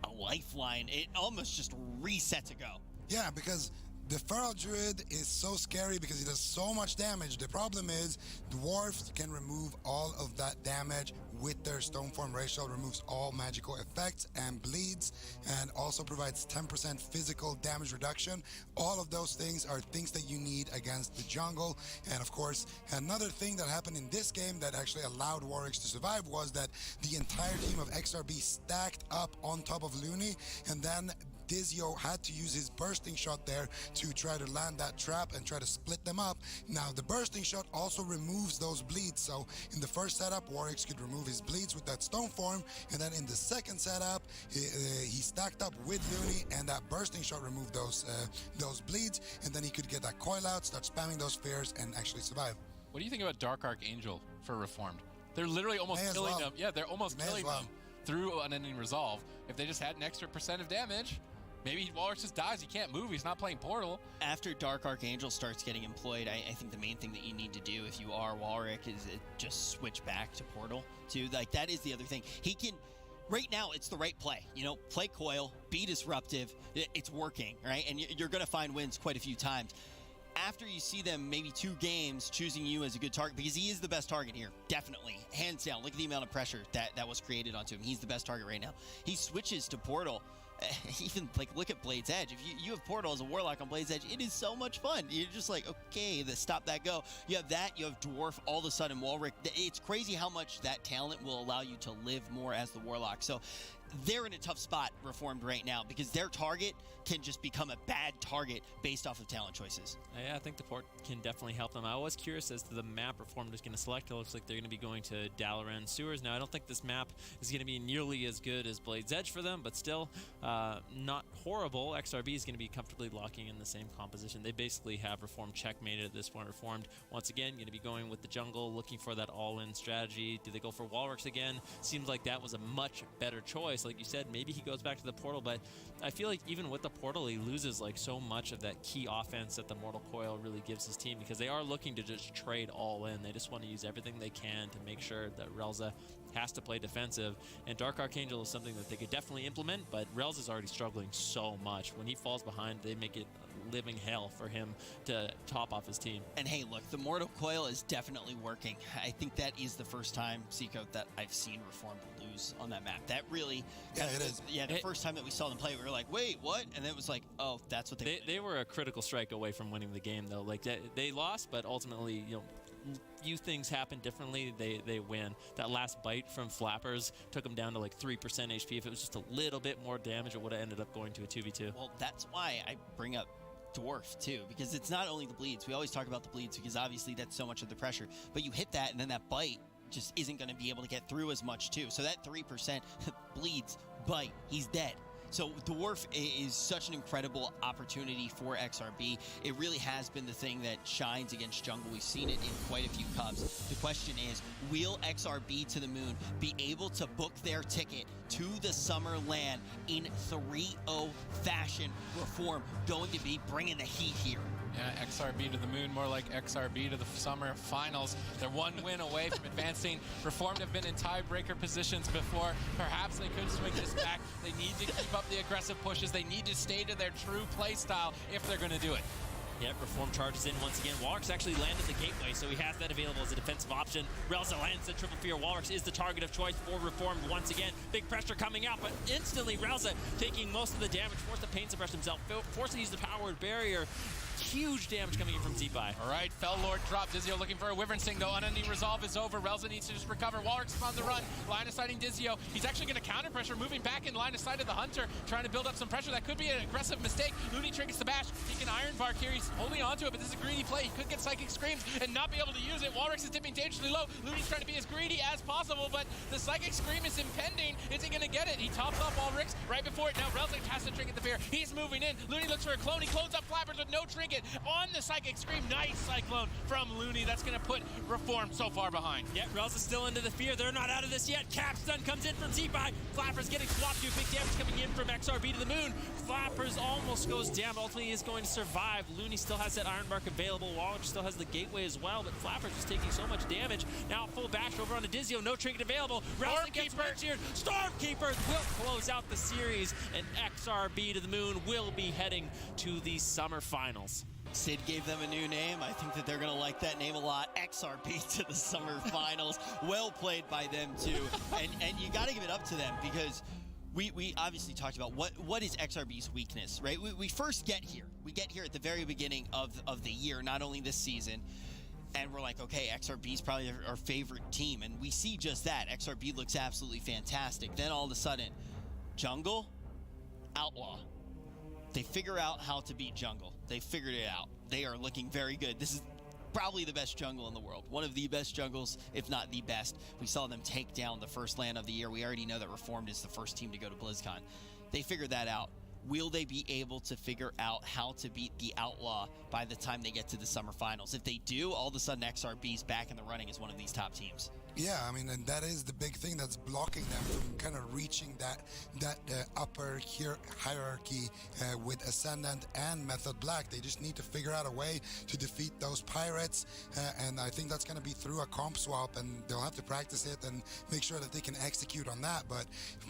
a lifeline. It almost just resets a go. Yeah, because the Feral Druid is so scary because he does so much damage. The problem is Dwarfs can remove all of that damage with their Stoneform Racial, removes all magical effects and bleeds, and also provides 10% physical damage reduction. All of those things are things that you need against the jungle. And of course, another thing that happened in this game that actually allowed Warwicks to survive was that the entire team of XRB stacked up on top of Looney, and then Dizio had to use his bursting shot there to try to land that trap and try to split them up. Now, the bursting shot also removes those bleeds. So in the first setup, Warwicks could remove his bleeds with that stone form. And then in the second setup, he stacked up with Looney, and that bursting shot removed those bleeds. And then he could get that coil out, start spamming those fears, and actually survive. What do you think about Dark Archangel for Reformed? They're literally almost killing them. Yeah, they're almost killing them through Unending Resolve. If they just had an extra % of damage, maybe Walrick just dies. He can't move. He's not playing Portal. After Dark Archangel starts getting employed, I think the main thing that you need to do if you are Walrick is just switch back to Portal. Like, that is the other thing. He can... Right now, it's the right play. You know, play Coil, be disruptive. It's working, right? And you're going to find wins quite a few times. after you see them maybe 2 games choosing you as a good target, because he is the best target here, definitely, hands down. Look at the amount of pressure that was created onto him. He's the best target right now. He switches to Portal. Even, like, look at Blade's Edge. If you have Portal as a Warlock on Blade's Edge, it is so much fun. You're just like, okay, stop that, go. You have that, you have Dwarf, all of a sudden, Walrick. It's crazy how much that talent will allow you to live more as the Warlock. So they're in a tough spot, Reformed, right now, because their target can just become a bad target based off of talent choices. Yeah, I think the port can definitely help them. I was curious as to the map Reformed is going to select. It looks like they're going to be going to Dalaran Sewers. Now, I don't think this map is going to be nearly as good as Blade's Edge for them, but still not horrible. XRB is going to be comfortably locking in the same composition. They basically have Reformed checkmated at this point. Reformed, once again, going to be going with the jungle, looking for that all-in strategy. Do they go for Walrus again? Seems like that was a much better choice. Like you said, maybe he goes back to the portal, but I feel like even with the portal, he loses like so much of that key offense that the Mortal Coil really gives his team, because they are looking to just trade all in. They just want to use everything they can to make sure that Relza has to play defensive, and Dark Archangel is something that they could definitely implement, but Relz is already struggling so much. When he falls behind, they make it living hell for him to top off his team. And hey, look, the Mortal Coil is definitely working. I think that is the first time, Seco, that I've seen Reformed lose on that map. That really... Yeah, it is. Yeah, the first time that we saw them play, we were like, wait, what? And then it was like, oh, that's what they were a critical strike away from winning the game, though. Like, they lost, but ultimately, you know, few things happen differently, they win. That last bite from Flappers took them down to like 3% HP. If it was just a little bit more damage, it would have ended up going to a 2v2. Well, that's why I bring up Dwarf too, because it's not only the bleeds. We always talk about the bleeds because obviously that's so much of the pressure, but you hit that and then that bite just isn't going to be able to get through as much too. So that 3% bleeds, bite, he's dead. So Dwarf is such an incredible opportunity for XRB. It really has been the thing that shines against jungle. We've seen it in quite a few cups. The question is, will XRB to the moon be able to book their ticket to the summer land in 3-0 fashion? Reform going to be bringing the heat here. Yeah, XRB to the moon, more like XRB to the summer finals. They're one win away from advancing. Reformed have been in tiebreaker positions before. Perhaps they could swing this back. They need to keep up the aggressive pushes. They need to stay to their true play style if they're going to do it. Yep, Reform charges in once again. Walrus actually landed the gateway, so he has that available as a defensive option. Relza lands the triple fear. Walrus is the target of choice for Reform once again. Big pressure coming out, but instantly Relza taking most of the damage, forced to pain suppress himself, forced to use the powered barrier. Huge damage coming in from Zeepai. All right, Fell Lord dropped. Dizio looking for a Wyvern Sting, though. Unending Resolve is over. Relza needs to just recover. Walrus is on the run. Line of sighting Dizio. He's actually going to counter pressure, moving back in line of sight of the Hunter, trying to build up some pressure. That could be an aggressive mistake. Looney triggers the bash. He can Iron Bark here. He's holding on to it, but this is a greedy play. He could get Psychic Screams and not be able to use it. Walrus is dipping dangerously low. Looney's trying to be as greedy as possible, but the Psychic Scream is impending. Is he going to get it? He tops off Walrus right before it. Now Relza has to trinket the fear. He's moving in. Looney looks for a clone. He clones up Flappers with no trinket on the Psychic Scream. Nice Cyclone from Looney. That's going to put Reform so far behind. Yeah, Relza's still into the fear. They're not out of this yet. Cap stun comes in from Zeepai. Flappers getting swapped to. Big damage coming in from XRB to the moon. Flappers almost goes down. Ultimately, he is going to survive. Looney still has that Iron Mark available. Walrus still has the gateway as well, but Flappers is taking so much damage. Now full bash over on the Dizio. No trinket available. Relza gets cheered. Stormkeeper will close out the series, and XRB to the moon will be heading to the summer finals. Sid gave them a new name. I think that they're going to like that name a lot. XRB to the summer finals. Well played by them, too. And you got to give it up to them because we obviously talked about what is XRB's weakness, right? We first get here. We get here at the very beginning of the year, not only this season. And we're like, okay, XRB's probably our favorite team. And we see just that. XRB looks absolutely fantastic. Then all of a sudden, jungle, outlaw. They figure out how to beat jungle. They figured it out. They are looking very good. This is probably the best jungle in the world. One of the best jungles, if not the best. We saw them take down the first LAN of the year. We already know that Reformed is the first team to go to BlizzCon. They figured that out. Will they be able to figure out how to beat the Outlaw by the time they get to the summer finals? If they do, all of a sudden XRB's back in the running as one of these top teams. Yeah, I mean, and that is the big thing that's blocking them from kind of reaching that upper hierarchy with Ascendant and Method Black. They just need to figure out a way to defeat those pirates, and I think that's going to be through a comp swap, and they'll have to practice it and make sure that they can execute on that. But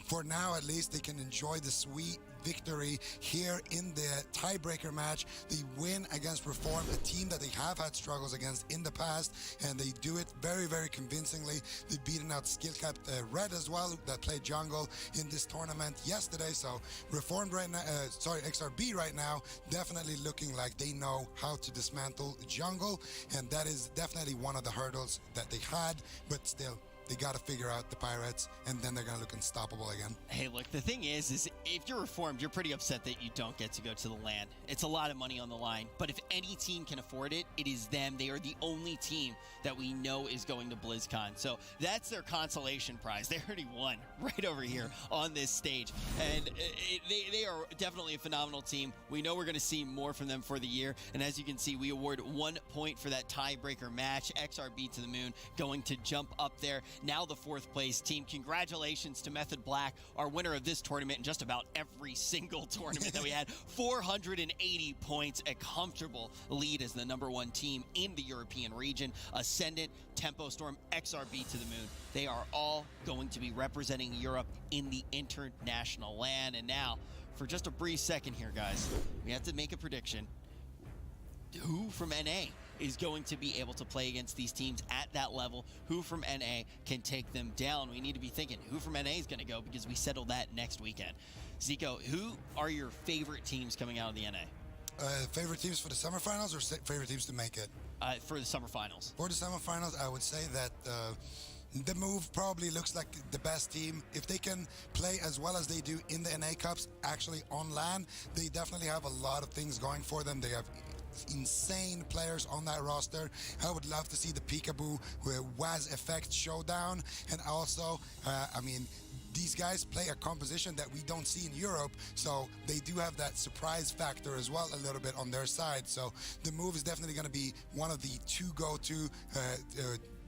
for now, at least, they can enjoy the sweet victory here in the tiebreaker match. They win against Reform, a team that they have had struggles against in the past, and they do it very, very convincingly. They've beaten out skill capped Red as well, that played jungle in this tournament yesterday. So Reformed right now, XRB right now, definitely looking like they know how to dismantle jungle, and that is definitely one of the hurdles that they had, but still, they got to figure out the pirates, and then they're going to look unstoppable again. Hey, look, the thing is if you're Reformed, you're pretty upset that you don't get to go to the LAN. It's a lot of money on the line, but if any team can afford it, it is them. They are the only team that we know is going to BlizzCon. So that's their consolation prize. They already won right over here on this stage, and they are definitely a phenomenal team. We know we're going to see more from them for the year, and as you can see, we award 1 point for that tiebreaker match. XRB to the moon going to jump up there. Now the 4th place team. Congratulations to Method Black, our winner of this tournament in just about every single tournament that we had. 480 points, a comfortable lead as the #1 team in the European region. Ascendant, Tempo Storm, XRB to the moon. They are all going to be representing Europe in the international LAN. And now, for just a brief second here, guys, we have to make a prediction. Who from NA is going to be able to play against these teams at that level? Who from NA can take them down? We need to be thinking who from NA is going to go, because we settle that next weekend. Zico, who are your favorite teams coming out of the NA? Favorite teams for the summer finals, or favorite teams to make it? For the summer finals. For the summer finals, I would say that the Move probably looks like the best team. If they can play as well as they do in the NA Cups, actually on LAN, they definitely have a lot of things going for them. They have insane players on that roster. I would love to see the Peekaboo Waz Effect showdown, and also, I mean, these guys play a composition that we don't see in Europe, so they do have that surprise factor as well a little bit on their side. So the Move is definitely going to be one of the two go-to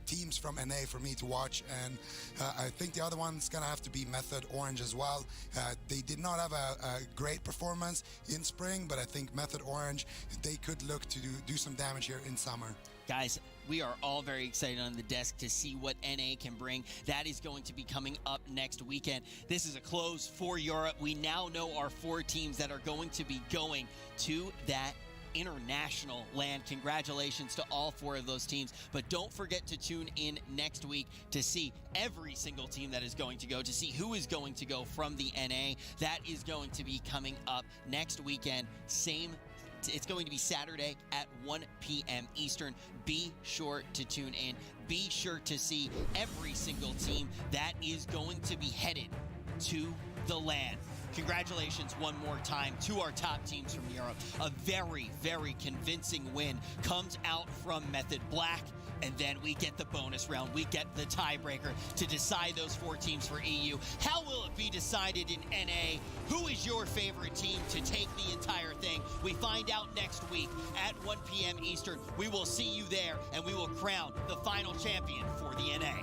teams from NA for me to watch, and I think the other one's gonna have to be Method Orange as well. They did not have a great performance in spring, but I think Method Orange, they could look to do some damage here in summer. Guys, we are all very excited on the desk to see what NA can bring. That is going to be coming up next weekend. This is a close for Europe. We now know our 4 teams that are going to be going to that international LAN. Congratulations to all 4 of those teams, but don't forget to tune in next week to see every single team that is going to go, to see who is going to go from the NA. That is going to be coming up next weekend. It's going to be Saturday at 1 p.m. Eastern. Be sure to tune in. Be sure to see every single team that is going to be headed to the LAN. Congratulations one more time to our top teams from Europe. A very, very convincing win comes out from Method Black, and then we get the bonus round. We get the tiebreaker to decide those 4 teams for EU. How will it be decided in NA? Who is your favorite team to take the entire thing? We find out next week at 1 p.m. Eastern. We will see you there, and we will crown the final champion for the NA.